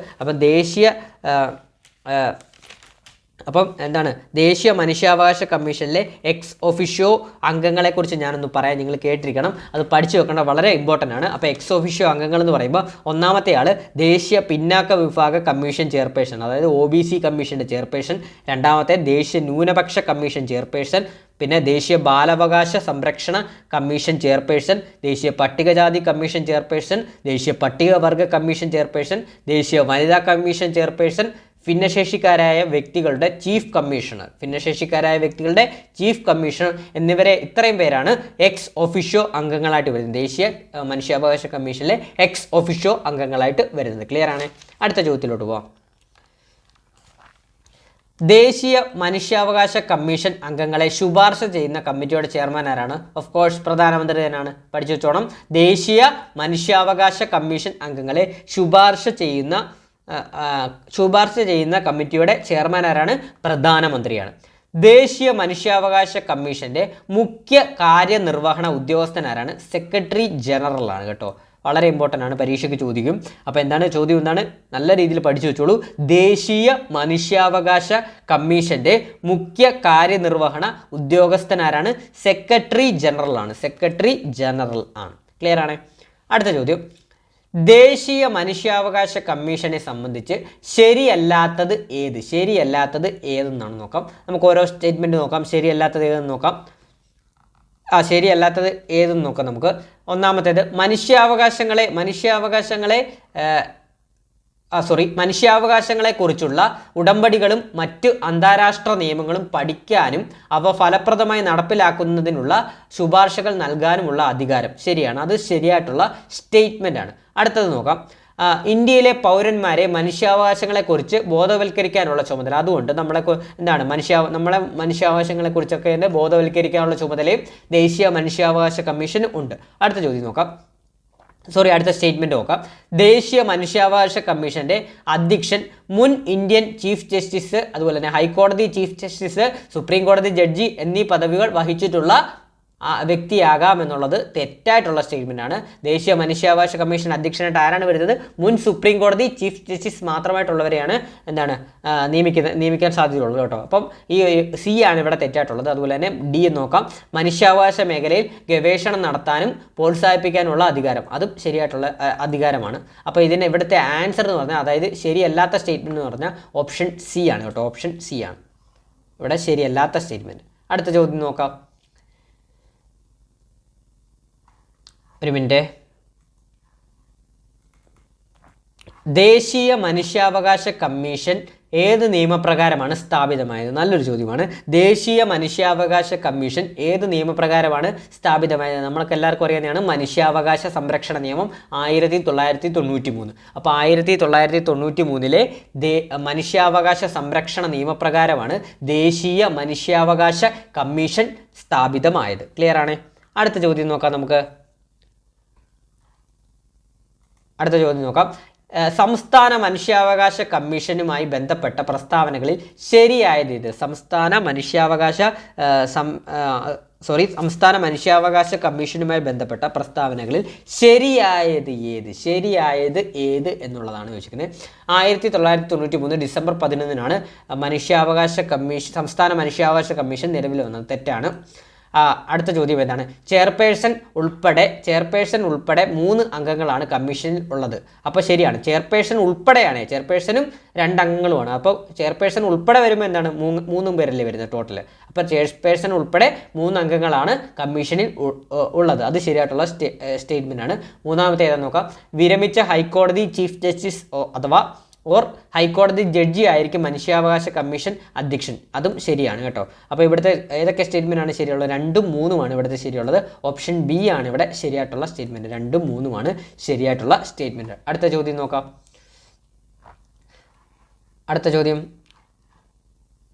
അപ്പം എന്താണ് ദേശീയ മനുഷ്യാവകാശ കമ്മീഷനിലെ എക്സ് ഒഫിഷ്യോ അംഗങ്ങളെക്കുറിച്ച് ഞാനൊന്ന് പറയാം, നിങ്ങൾ കേട്ടിരിക്കണം. അത് പഠിച്ചു വെക്കേണ്ട വളരെ ഇമ്പോർട്ടൻ്റ് ആണ്. അപ്പോൾ എക്സ് ഒഫിഷ്യോ അംഗങ്ങൾ എന്ന് പറയുമ്പോൾ ഒന്നാമത്തെ ആൾ ദേശീയ പിന്നാക്ക വിഭാഗ കമ്മീഷൻ ചെയർപേഴ്സൺ, അതായത് OBC കമ്മീഷൻ്റെ ചെയർപേഴ്സൺ. രണ്ടാമത്തെ ദേശീയ ന്യൂനപക്ഷ കമ്മീഷൻ ചെയർപേഴ്സൺ. പിന്നെ ദേശീയ ബാലാവകാശ സംരക്ഷണ കമ്മീഷൻ ചെയർപേഴ്സൺ, ദേശീയ പട്ടികജാതി കമ്മീഷൻ ചെയർപേഴ്സൺ, ദേശീയ പട്ടികവർഗ കമ്മീഷൻ ചെയർപേഴ്സൺ, ദേശീയ വനിതാ കമ്മീഷൻ ചെയർപേഴ്സൺ, ഭിന്നശേഷിക്കാരായ വ്യക്തികളുടെ ചീഫ് കമ്മീഷണർ എന്നിവരെ ഇത്രയും പേരാണ് എക്സ് ഒഫിഷ്യോ അംഗങ്ങളായിട്ട് വരുന്നത്. ദേശീയ മനുഷ്യാവകാശ കമ്മീഷനിലെ എക്സ് ഒഫിഷ്യോ അംഗങ്ങളായിട്ട് വരുന്നത്. ക്ലിയർ ആണ്? അടുത്ത ചോദ്യത്തിലോട്ട് പോവാം. ദേശീയ മനുഷ്യാവകാശ കമ്മീഷൻ അംഗങ്ങളെ ശുപാർശ ചെയ്യുന്ന കമ്മിറ്റിയുടെ ചെയർമാൻ ആരാണ്? ഓഫ് കോഴ്സ് പ്രധാനമന്ത്രി തന്നെയാണ്. പഠിച്ചു വെച്ചോണം. ദേശീയ മനുഷ്യാവകാശ കമ്മീഷൻ അംഗങ്ങളെ ശുപാർശ ചെയ്യുന്ന കമ്മിറ്റിയുടെ ചെയർമാൻ ആരാണ്? പ്രധാനമന്ത്രിയാണ്. ദേശീയ മനുഷ്യാവകാശ കമ്മീഷന്റെ മുഖ്യ കാര്യനിർവഹണ ഉദ്യോഗസ്ഥൻ ആരാണ്? സെക്രട്ടറി ജനറൽ ആണ് കേട്ടോ. വളരെ ഇമ്പോർട്ടൻ്റ് ആണ്, പരീക്ഷയ്ക്ക് ചോദിക്കും. അപ്പോൾ ചോദ്യം എന്താണ്? നല്ല രീതിയിൽ പഠിച്ചു വെച്ചോളൂ. ദേശീയ മനുഷ്യാവകാശ കമ്മീഷന്റെ മുഖ്യ കാര്യനിർവഹണ ഉദ്യോഗസ്ഥൻ ആരാണ്? സെക്രട്ടറി ജനറൽ ആണ്. ക്ലിയർ ആണ്? അടുത്ത ചോദ്യം, ദേശീയ മനുഷ്യാവകാശ കമ്മീഷനെ സംബന്ധിച്ച് ശരിയല്ലാത്തത് ഏതെന്നാണ് നോക്കാം. നമുക്ക് ഓരോ സ്റ്റേറ്റ്മെൻറ്റ് നോക്കാം. ശരിയല്ലാത്തത് ഏതെന്ന് നോക്കാം. നമുക്ക് ഒന്നാമത്തേത് മനുഷ്യാവകാശങ്ങളെക്കുറിച്ചുള്ള ഉടമ്പടികളും മറ്റ് അന്താരാഷ്ട്ര നിയമങ്ങളും പഠിക്കാനും അവ ഫലപ്രദമായി നടപ്പിലാക്കുന്നതിനുള്ള ശുപാർശകൾ നൽകാനുമുള്ള അധികാരം. ശരിയാണ്, അത് ശരിയായിട്ടുള്ള സ്റ്റേറ്റ്മെൻ്റ് ആണ്. അടുത്തത് നോക്കാം. ഇന്ത്യയിലെ പൗരന്മാരെ മനുഷ്യാവകാശങ്ങളെക്കുറിച്ച് ബോധവൽക്കരിക്കാനുള്ള ചുമതല. അതുകൊണ്ട് നമ്മളെ മനുഷ്യാവകാശങ്ങളെക്കുറിച്ചൊക്കെ ബോധവൽക്കരിക്കാനുള്ള ചുമതലയും ദേശീയ മനുഷ്യാവകാശ കമ്മീഷന് ഉണ്ട്. അടുത്ത സ്റ്റേറ്റ്മെന്റ് നോക്കാം. ദേശീയ മനുഷ്യാവകാശ കമ്മീഷന്റെ അധ്യക്ഷൻ മുൻ ഇന്ത്യൻ ചീഫ് ജസ്റ്റിസ്, അതുപോലെ തന്നെ ഹൈക്കോടതി ചീഫ് ജസ്റ്റിസ്, സുപ്രീം കോടതി ജഡ്ജി എന്നീ പദവികൾ വഹിച്ചിട്ടുള്ള വ്യക്തിയാകാം എന്നുള്ളത് തെറ്റായിട്ടുള്ള സ്റ്റേറ്റ്മെന്റ് ആണ്. ദേശീയ മനുഷ്യാവകാശ കമ്മീഷൻ അധ്യക്ഷനായിട്ട് ആരാണ് വരുന്നത്? മുൻ സുപ്രീം കോടതി ചീഫ് ജസ്റ്റിസ് മാത്രമായിട്ടുള്ളവരെയാണ് നിയമിക്കാൻ സാധ്യതയുള്ളൂ കേട്ടോ. അപ്പം ഈ സി ആണ് ഇവിടെ തെറ്റായിട്ടുള്ളത്. അതുപോലെ തന്നെ ഡി എന്ന് നോക്കാം. മനുഷ്യാവകാശ മേഖലയിൽ ഗവേഷണം നടത്താനും പ്രോത്സാഹിപ്പിക്കാനുള്ള അധികാരം, അതും ശരിയായിട്ടുള്ള അധികാരമാണ്. അപ്പോൾ ഇതിന് ഇവിടുത്തെ ആൻസർ എന്ന് പറഞ്ഞാൽ, അതായത് ശരിയല്ലാത്ത സ്റ്റേറ്റ്മെന്റ് എന്ന് പറഞ്ഞാൽ ഓപ്ഷൻ സി ആണ് കേട്ടോ. ഓപ്ഷൻ സി ആണ് ഇവിടെ ശരിയല്ലാത്ത സ്റ്റേറ്റ്മെന്റ്. അടുത്ത ചോദ്യം നോക്കാം. ഒരു മിനിറ്റ്. ദേശീയ മനുഷ്യാവകാശ കമ്മീഷൻ ഏത് നിയമപ്രകാരമാണ് സ്ഥാപിതമായത്? നല്ലൊരു ചോദ്യമാണ്. ദേശീയ മനുഷ്യാവകാശ കമ്മീഷൻ ഏത് നിയമപ്രകാരമാണ് സ്ഥാപിതമായത്? നമ്മൾക്ക് എല്ലാവർക്കും അറിയാവുന്നതാണ് മനുഷ്യാവകാശ സംരക്ഷണ നിയമം 1993. അപ്പോൾ 1993 മനുഷ്യാവകാശ സംരക്ഷണ നിയമപ്രകാരമാണ് ദേശീയ മനുഷ്യാവകാശ കമ്മീഷൻ സ്ഥാപിതമായത്. ക്ലിയർ ആണ്? അടുത്ത ചോദ്യം നോക്കാം നമുക്ക്. അടുത്ത ചോദ്യം നോക്കാം. സംസ്ഥാന മനുഷ്യാവകാശ കമ്മീഷനുമായി ബന്ധപ്പെട്ട പ്രസ്താവനകളിൽ ശരിയായത് ഇത്? സംസ്ഥാന മനുഷ്യാവകാശ കമ്മീഷനുമായി ബന്ധപ്പെട്ട പ്രസ്താവനകളിൽ ശരിയായത് ഏത് എന്നുള്ളതാണ് ചോദിച്ചിരിക്കുന്നത്. 1993 ഡിസംബർ 11 സംസ്ഥാന മനുഷ്യാവകാശ കമ്മീഷൻ നിലവിൽ വന്നത്. തെറ്റാണ്. അടുത്ത ചോദ്യം എന്താണ്? ചെയർപേഴ്സൺ ഉൾപ്പെടെ 3 അംഗങ്ങളാണ് കമ്മീഷനിൽ ഉള്ളത്. അപ്പോൾ ശരിയാണ്, ചെയർപേഴ്സൺ ഉൾപ്പെടെയാണ്. ചെയർപേഴ്സണും 2 അംഗങ്ങളുമാണ്. അപ്പോൾ ചെയർപേഴ്സൺ ഉൾപ്പെടെ വരുമ്പോൾ എന്താണ്? 3 പേരല്ലേ വരുന്നത് ടോട്ടൽ. അപ്പോൾ ചെയർപേഴ്സൺ ഉൾപ്പെടെ 3 അംഗങ്ങളാണ് കമ്മീഷനിൽ ഉള്ളത്. അത് ശരിയായിട്ടുള്ള സ്റ്റേറ്റ്മെൻ്റ് ആണ്. മൂന്നാമത്തെ ഏതാണെന്ന് നോക്കാം. വിരമിച്ച ഹൈക്കോടതി ചീഫ് ജസ്റ്റിസ് അഥവാ ഹൈക്കോടതി ജഡ്ജി ആയിരിക്കും മനുഷ്യാവകാശ കമ്മീഷൻ അധ്യക്ഷൻ. അതും ശരിയാണ് കേട്ടോ. അപ്പോൾ ഇവിടുത്തെ ഏതൊക്കെ സ്റ്റേറ്റ്മെൻ്റ് ആണ് ശരിയുള്ളത്? 2ഉം 3ഉമാണ് ഇവിടുത്തെ ശരിയുള്ളത്. ഓപ്ഷൻ ബി ആണ് ഇവിടെ ശരിയായിട്ടുള്ള സ്റ്റേറ്റ്മെൻറ്റ്. 2ഉം 3ഉമാണ് ശരിയായിട്ടുള്ള സ്റ്റേറ്റ്മെൻറ്റ്. അടുത്ത ചോദ്യം നോക്കാം. അടുത്ത ചോദ്യം,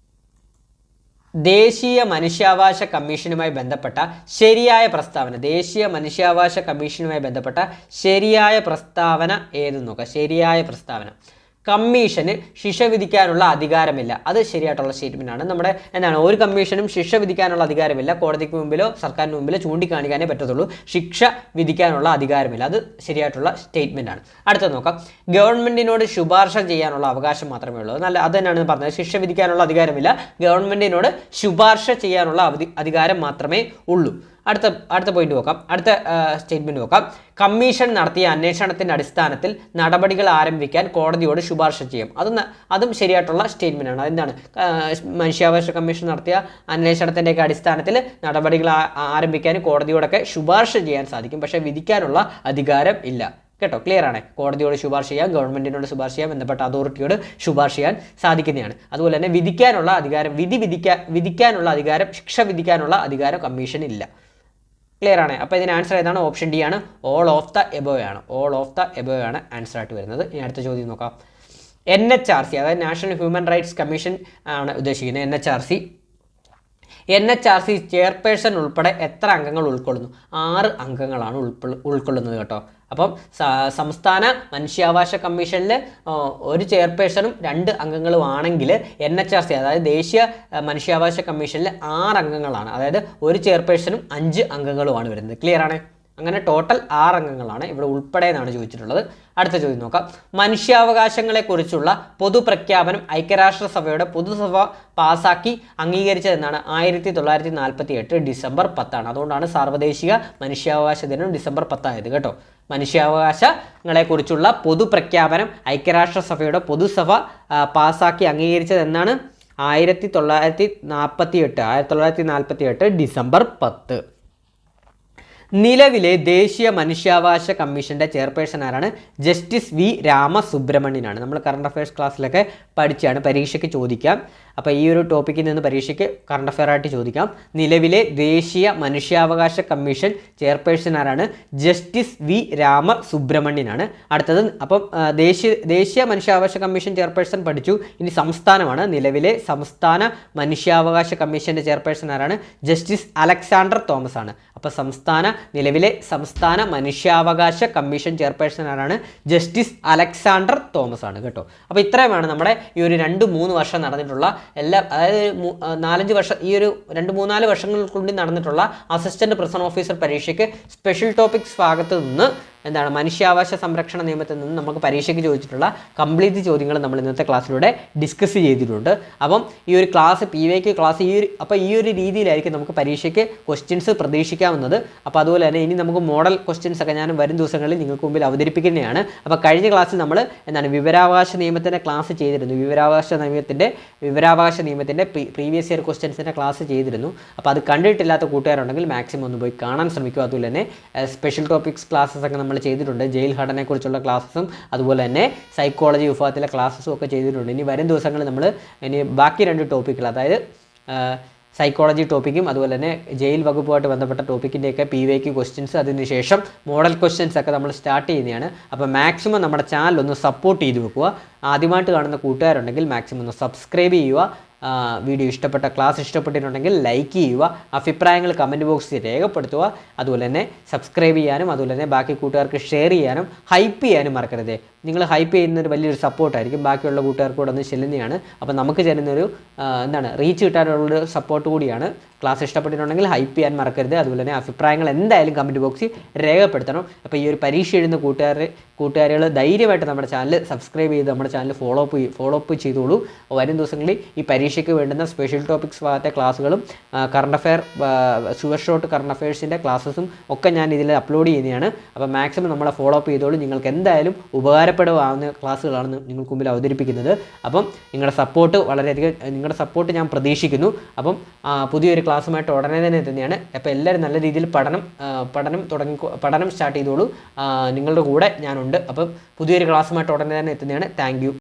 ദേശീയ മനുഷ്യാവകാശ കമ്മീഷനുമായി ബന്ധപ്പെട്ട ശരിയായ പ്രസ്താവന. ദേശീയ മനുഷ്യാവകാശ കമ്മീഷനുമായി ബന്ധപ്പെട്ട ശരിയായ പ്രസ്താവന ഏതെന്ന് നോക്കാം. ശരിയായ പ്രസ്താവന: കമ്മീഷന് ശിക്ഷ വിധിക്കാനുള്ള അധികാരമില്ല. അത് ശരിയായിട്ടുള്ള സ്റ്റേറ്റ്മെൻ്റ് ആണ്. നമ്മുടെ എന്താണ്, ഒരു കമ്മീഷനും ശിക്ഷ വിധിക്കാനുള്ള അധികാരമില്ല. കോടതിക്ക് മുമ്പിലോ സർക്കാരിന് മുമ്പിലോ ചൂണ്ടിക്കാണിക്കാനേ പറ്റത്തുള്ളൂ. ശിക്ഷ വിധിക്കാനുള്ള അധികാരമില്ല. അത് ശരിയായിട്ടുള്ള സ്റ്റേറ്റ്മെൻ്റ് ആണ്. അടുത്തത് നോക്കാം. ഗവൺമെൻറ്റിനോട് ശുപാർശ ചെയ്യാനുള്ള അവകാശം മാത്രമേ ഉള്ളൂ. അത് തന്നെയാണ് പറഞ്ഞത്. ശിക്ഷ വിധിക്കാനുള്ള അധികാരമില്ല, ഗവൺമെൻറ്റിനോട് ശുപാർശ ചെയ്യാനുള്ള അധികാരം മാത്രമേ ഉള്ളൂ. അടുത്ത പോയിന്റ് നോക്കാം. അടുത്ത സ്റ്റേറ്റ്മെന്റ് നോക്കാം. കമ്മീഷൻ നടത്തിയ അന്വേഷണത്തിന്റെ അടിസ്ഥാനത്തിൽ നടപടികൾ ആരംഭിക്കാൻ കോടതിയോട് ശുപാർശ ചെയ്യും. അതും ശരിയായിട്ടുള്ള സ്റ്റേറ്റ്മെന്റ് ആണ്. അതെന്താണ്? മനുഷ്യാവകാശ കമ്മീഷൻ നടത്തിയ അന്വേഷണത്തിൻ്റെയൊക്കെ അടിസ്ഥാനത്തിൽ നടപടികൾ ആരംഭിക്കാൻ കോടതിയോടൊക്കെ ശുപാർശ ചെയ്യാൻ സാധിക്കും. പക്ഷേ വിധിക്കാനുള്ള അധികാരം ഇല്ല കേട്ടോ. ക്ലിയർ ആണ്? കോടതിയോട് ശുപാർശ ചെയ്യാം, ഗവൺമെൻറ്റിനോട് ശുപാർശ ചെയ്യാം, ബന്ധപ്പെട്ട അതോറിറ്റിയോട് ശുപാർശ ചെയ്യാൻ സാധിക്കുന്നതാണ്. അതുപോലെ തന്നെ വിധിക്കാനുള്ള അധികാരം, വിധിക്കാനുള്ള അധികാരം, ശിക്ഷ വിധിക്കാനുള്ള അധികാരം കമ്മീഷനില്ല. ക്ലിയർ ആണ്? അപ്പോൾ ഇതിന് ആൻസർ ഏതാണ്? ഓപ്ഷൻ ഡി ആണ്. ഓൾ ഓഫ് ദ എബോവ് ആണ്. ഓൾ ഓഫ് ദ എബോവ് ആണ് ആൻസർ ആയിട്ട് വരുന്നത്. ഇനി അടുത്ത ചോദ്യം നോക്കാം. NHRC, അതായത് നാഷണൽ ഹ്യൂമൻ റൈറ്റ്സ് കമ്മീഷൻ ആണ് ഉദ്ദേശിക്കുന്നത്. NHRC ചെയർപേഴ്സൺ ഉൾപ്പെടെ എത്ര അംഗങ്ങൾ ഉൾക്കൊള്ളുന്നു? 6 അംഗങ്ങളാണ് ഉൾക്കൊള്ളുന്നത് കേട്ടോ. അപ്പം സംസ്ഥാന മനുഷ്യാവകാശ കമ്മീഷനിൽ ഒരു ചെയർപേഴ്സണും 2 അംഗങ്ങളും ആണെങ്കിൽ NHRC അതായത് ദേശീയ മനുഷ്യാവകാശ കമ്മീഷനിൽ 6 അംഗങ്ങളാണ്. അതായത് ഒരു ചെയർപേഴ്സണും 5 അംഗങ്ങളുമാണ് വരുന്നത്. ക്ലിയർ ആണ്? അങ്ങനെ ടോട്ടൽ 6 അംഗങ്ങളാണ്. ഇവിടെ ഉൾപ്പെടെ എന്നാണ് ചോദിച്ചിട്ടുള്ളത്. അടുത്ത ചോദ്യം നോക്കാം. മനുഷ്യാവകാശങ്ങളെക്കുറിച്ചുള്ള പൊതുപ്രഖ്യാപനം ഐക്യരാഷ്ട്രസഭയുടെ പൊതുസഭ പാസാക്കി അംഗീകരിച്ചതെന്നാണ്? 1948 ഡിസംബർ 10. അതുകൊണ്ടാണ് സാർവദേശിക മനുഷ്യാവകാശ ദിനം ഡിസംബർ 10 ആയത് കേട്ടോ. മനുഷ്യാവകാശങ്ങളെക്കുറിച്ചുള്ള പൊതുപ്രഖ്യാപനം ഐക്യരാഷ്ട്രസഭയുടെ പൊതുസഭ പാസാക്കി അംഗീകരിച്ചതെന്നാണ്? 1948 ഡിസംബർ 10. നിലവിലെ ദേശീയ മനുഷ്യാവകാശ കമ്മീഷൻ്റെ ചെയർപേഴ്സൺ ആരാണ്? ജസ്റ്റിസ് വി രാമസുബ്രഹ്മണ്യനാണ്. നമ്മൾ കറണ്ട് അഫയേഴ്സ് ക്ലാസ്സിലൊക്കെ പഠിച്ചാണ്. പരീക്ഷയ്ക്ക് ചോദിക്കാം. അപ്പോൾ ഈ ഒരു ടോപ്പിക്കിൽ നിന്ന് പരീക്ഷയ്ക്ക് കറണ്ട് അഫെയർ ആയിട്ട് ചോദിക്കാം. നിലവിലെ ദേശീയ മനുഷ്യാവകാശ കമ്മീഷൻ ചെയർപേഴ്സൺ ആരാണ്? ജസ്റ്റിസ് വി രാമസുബ്രഹ്മണ്യനാണ്. അടുത്തത് അപ്പം ദേശീയ മനുഷ്യാവകാശ കമ്മീഷൻ ചെയർപേഴ്സൺ പഠിച്ചു. ഇനി സംസ്ഥാനമാണ്. നിലവിലെ സംസ്ഥാന മനുഷ്യാവകാശ കമ്മീഷൻ്റെ ചെയർപേഴ്സൺ ആരാണ്? ജസ്റ്റിസ് അലക്സാണ്ടർ തോമസ് ആണ്. അപ്പോൾ നിലവിലെ സംസ്ഥാന മനുഷ്യാവകാശ കമ്മീഷൻ ചെയർപേഴ്സൺ ആരാണ്? ജസ്റ്റിസ് അലക്സാണ്ടർ തോമസ് ആണ് കേട്ടോ. അപ്പോൾ ഇത്രയുമാണ് നമ്മുടെ ഈ ഒരു 2-3 വർഷം നടന്നിട്ടുള്ള അതായത് 4-5 വർഷം, ഈ ഒരു 2-3-4 വർഷങ്ങൾക്കുള്ളിൽ നടന്നിട്ടുള്ള അസിസ്റ്റന്റ് പ്രിസൺ ഓഫീസർ പരീക്ഷയ്ക്ക് സ്പെഷ്യൽ ടോപ്പിക്സ് ഭാഗത്ത് നിന്ന് മനുഷ്യാവകാശ സംരക്ഷണ നിയമത്തിൽ നിന്ന് നമുക്ക് പരീക്ഷയ്ക്ക് ചോദിച്ചിട്ടുള്ള കംപ്ലീറ്റ് ചോദ്യങ്ങൾ നമ്മൾ ഇന്നത്തെ ക്ലാസ്സിലൂടെ ഡിസ്കസ് ചെയ്തിട്ടുണ്ട്. അപ്പം ഈ ഒരു ക്ലാസ് PYQ ക്ലാസ് ഈ ഒരു രീതിയിലായിരിക്കും നമുക്ക് പരീക്ഷയ്ക്ക് ക്വസ്റ്റ്യൻസ് പ്രതീക്ഷിക്കാവുന്നത്. അപ്പോൾ അതുപോലെ തന്നെ ഇനി നമുക്ക് മോഡൽ ക്വസ്റ്റ്യൻസ് ഒക്കെ ഞാൻ വരും ദിവസങ്ങളിൽ നിങ്ങൾക്ക് മുമ്പിൽ അവതരിപ്പിക്കുന്നതാണ്. അപ്പോൾ കഴിഞ്ഞ ക്ലാസ്സിൽ നമ്മൾ വിവരാവകാശ നിയമത്തിൻ്റെ ക്ലാസ് ചെയ്തിരുന്നു. വിവരാവകാശ നിയമത്തിൻ്റെ പ്രീവിയസ് ഇയർ ക്വസ്റ്റ്യൻസിൻ്റെ ക്ലാസ് ചെയ്തിരുന്നു. അപ്പോൾ അത് കണ്ടിട്ടില്ലാത്ത കൂട്ടുകാരുണ്ടെങ്കിൽ മാക്സിമം ഒന്ന് പോയി കാണാൻ ശ്രമിക്കുക. അതുപോലെ തന്നെ സ്പെഷ്യൽ ടോപ്പിക്സ് ക്ലാസ്സസ് ഒക്കെ നമ്മൾ ചെയ്തിട്ടുണ്ട്. ജയിൽ ഘടനയെക്കുറിച്ചുള്ള ക്ലാസ്സും അതുപോലെ തന്നെ സൈക്കോളജി വിഭാഗത്തിലെ ക്ലാസ്സും ഒക്കെ ചെയ്തിട്ടുണ്ട്. ഇനി വരും ദിവസങ്ങളിൽ നമ്മൾ ഇനി ബാക്കി 2 ടോപ്പിക്കുകൾ, അതായത് സൈക്കോളജി ടോപ്പിക്കും അതുപോലെ തന്നെ ജയിൽ വകുപ്പുമായിട്ട് ബന്ധപ്പെട്ട ടോപ്പിക്കിൻ്റെയൊക്കെ PYQ ക്വസ്റ്റ്യൻസ്, അതിനുശേഷം മോഡൽ ക്വസ്റ്റ്യൻസ് ഒക്കെ നമ്മൾ സ്റ്റാർട്ട് ചെയ്യുന്നതാണ്. അപ്പോൾ മാക്സിമം നമ്മുടെ ചാനൽ ഒന്ന് സപ്പോർട്ട് ചെയ്ത് വെക്കുക. ആദ്യമായിട്ട് കാണുന്ന കൂട്ടുകാരുണ്ടെങ്കിൽ മാക്സിമം ഒന്ന് സബ്സ്ക്രൈബ് ചെയ്യുക. വീഡിയോ ഇഷ്ടപ്പെട്ട, ക്ലാസ് ഇഷ്ടപ്പെട്ടിട്ടുണ്ടെങ്കിൽ ലൈക്ക് ചെയ്യുക. അഭിപ്രായങ്ങൾ കമൻറ്റ് ബോക്സിൽ രേഖപ്പെടുത്തുക. അതുപോലെ തന്നെ സബ്സ്ക്രൈബ് ചെയ്യാനും അതുപോലെ തന്നെ ബാക്കി കൂട്ടുകാർക്ക് ഷെയർ ചെയ്യാനും ഹൈപ്പ് ചെയ്യാനും മറക്കരുത്. നിങ്ങൾ ഹൈപ്പ് ചെയ്യുന്നൊരു വലിയൊരു സപ്പോർട്ടായിരിക്കും, ബാക്കിയുള്ള കൂട്ടുകാർക്ക് കൂടെ ഒന്ന് ചെല്ലുന്നതാണ്. അപ്പോൾ നമുക്ക് ചെല്ലുന്നൊരു റീച്ച് കിട്ടാനുള്ളൊരു സപ്പോർട്ട് കൂടിയാണ്. ക്ലാസ് ഇഷ്ടപ്പെട്ടിട്ടുണ്ടെങ്കിൽ ഹൈപ്പ് ചെയ്യാൻ മറക്കരുത്. അതുപോലെ തന്നെ അഭിപ്രായങ്ങൾ എന്തായാലും കമൻറ്റ് ബോക്സിൽ രേഖപ്പെടുത്തണം. അപ്പോൾ ഈ ഒരു പരീക്ഷ എഴുതുന്ന കൂട്ടുകാരികൾ ധൈര്യമായിട്ട് നമ്മുടെ ചാനൽ സബ്സ്ക്രൈബ് ചെയ്ത് നമ്മുടെ ചാനൽ ഫോളോ അപ്പ് ചെയ്തോളൂ. വരും ദിവസങ്ങളിൽ ഈ പരീക്ഷയ്ക്ക് വേണ്ടുന്ന സ്പെഷ്യൽ ടോപ്പിക്സ് ഭാഗത്തെ ക്ലാസ്സുകളും current affair, sure shot current അഫെയർസിൻ്റെ ക്ലാസ്സസും ഒക്കെ ഞാൻ ഇതിൽ അപ്ലോഡ് ചെയ്യുന്നതാണ്. അപ്പോൾ മാക്സിമം നമ്മളെ ഫോളോ അപ്പ് ചെയ്തോളൂ. നിങ്ങൾക്ക് എന്തായാലും ഉപകാരപ്പെടുവാവുന്ന ക്ലാസ്സുകളാണ് നിങ്ങൾക്ക് മുമ്പിൽ അവതരിപ്പിക്കുന്നത്. അപ്പം നിങ്ങളുടെ സപ്പോർട്ട് ഞാൻ പ്രതീക്ഷിക്കുന്നു. അപ്പം പുതിയൊരു ക്ലാസ്സുമായിട്ട് ഉടനെ തന്നെ എത്തുന്നതാണ്. അപ്പോൾ എല്ലാവരും നല്ല രീതിയിൽ പഠനം സ്റ്റാർട്ട് ചെയ്തോളൂ. നിങ്ങളുടെ കൂടെ ഞാനുണ്ട്. അപ്പം പുതിയൊരു ക്ലാസ്സുമായിട്ട് ഉടനെ തന്നെ എത്തുന്നതാണ്. Thank you.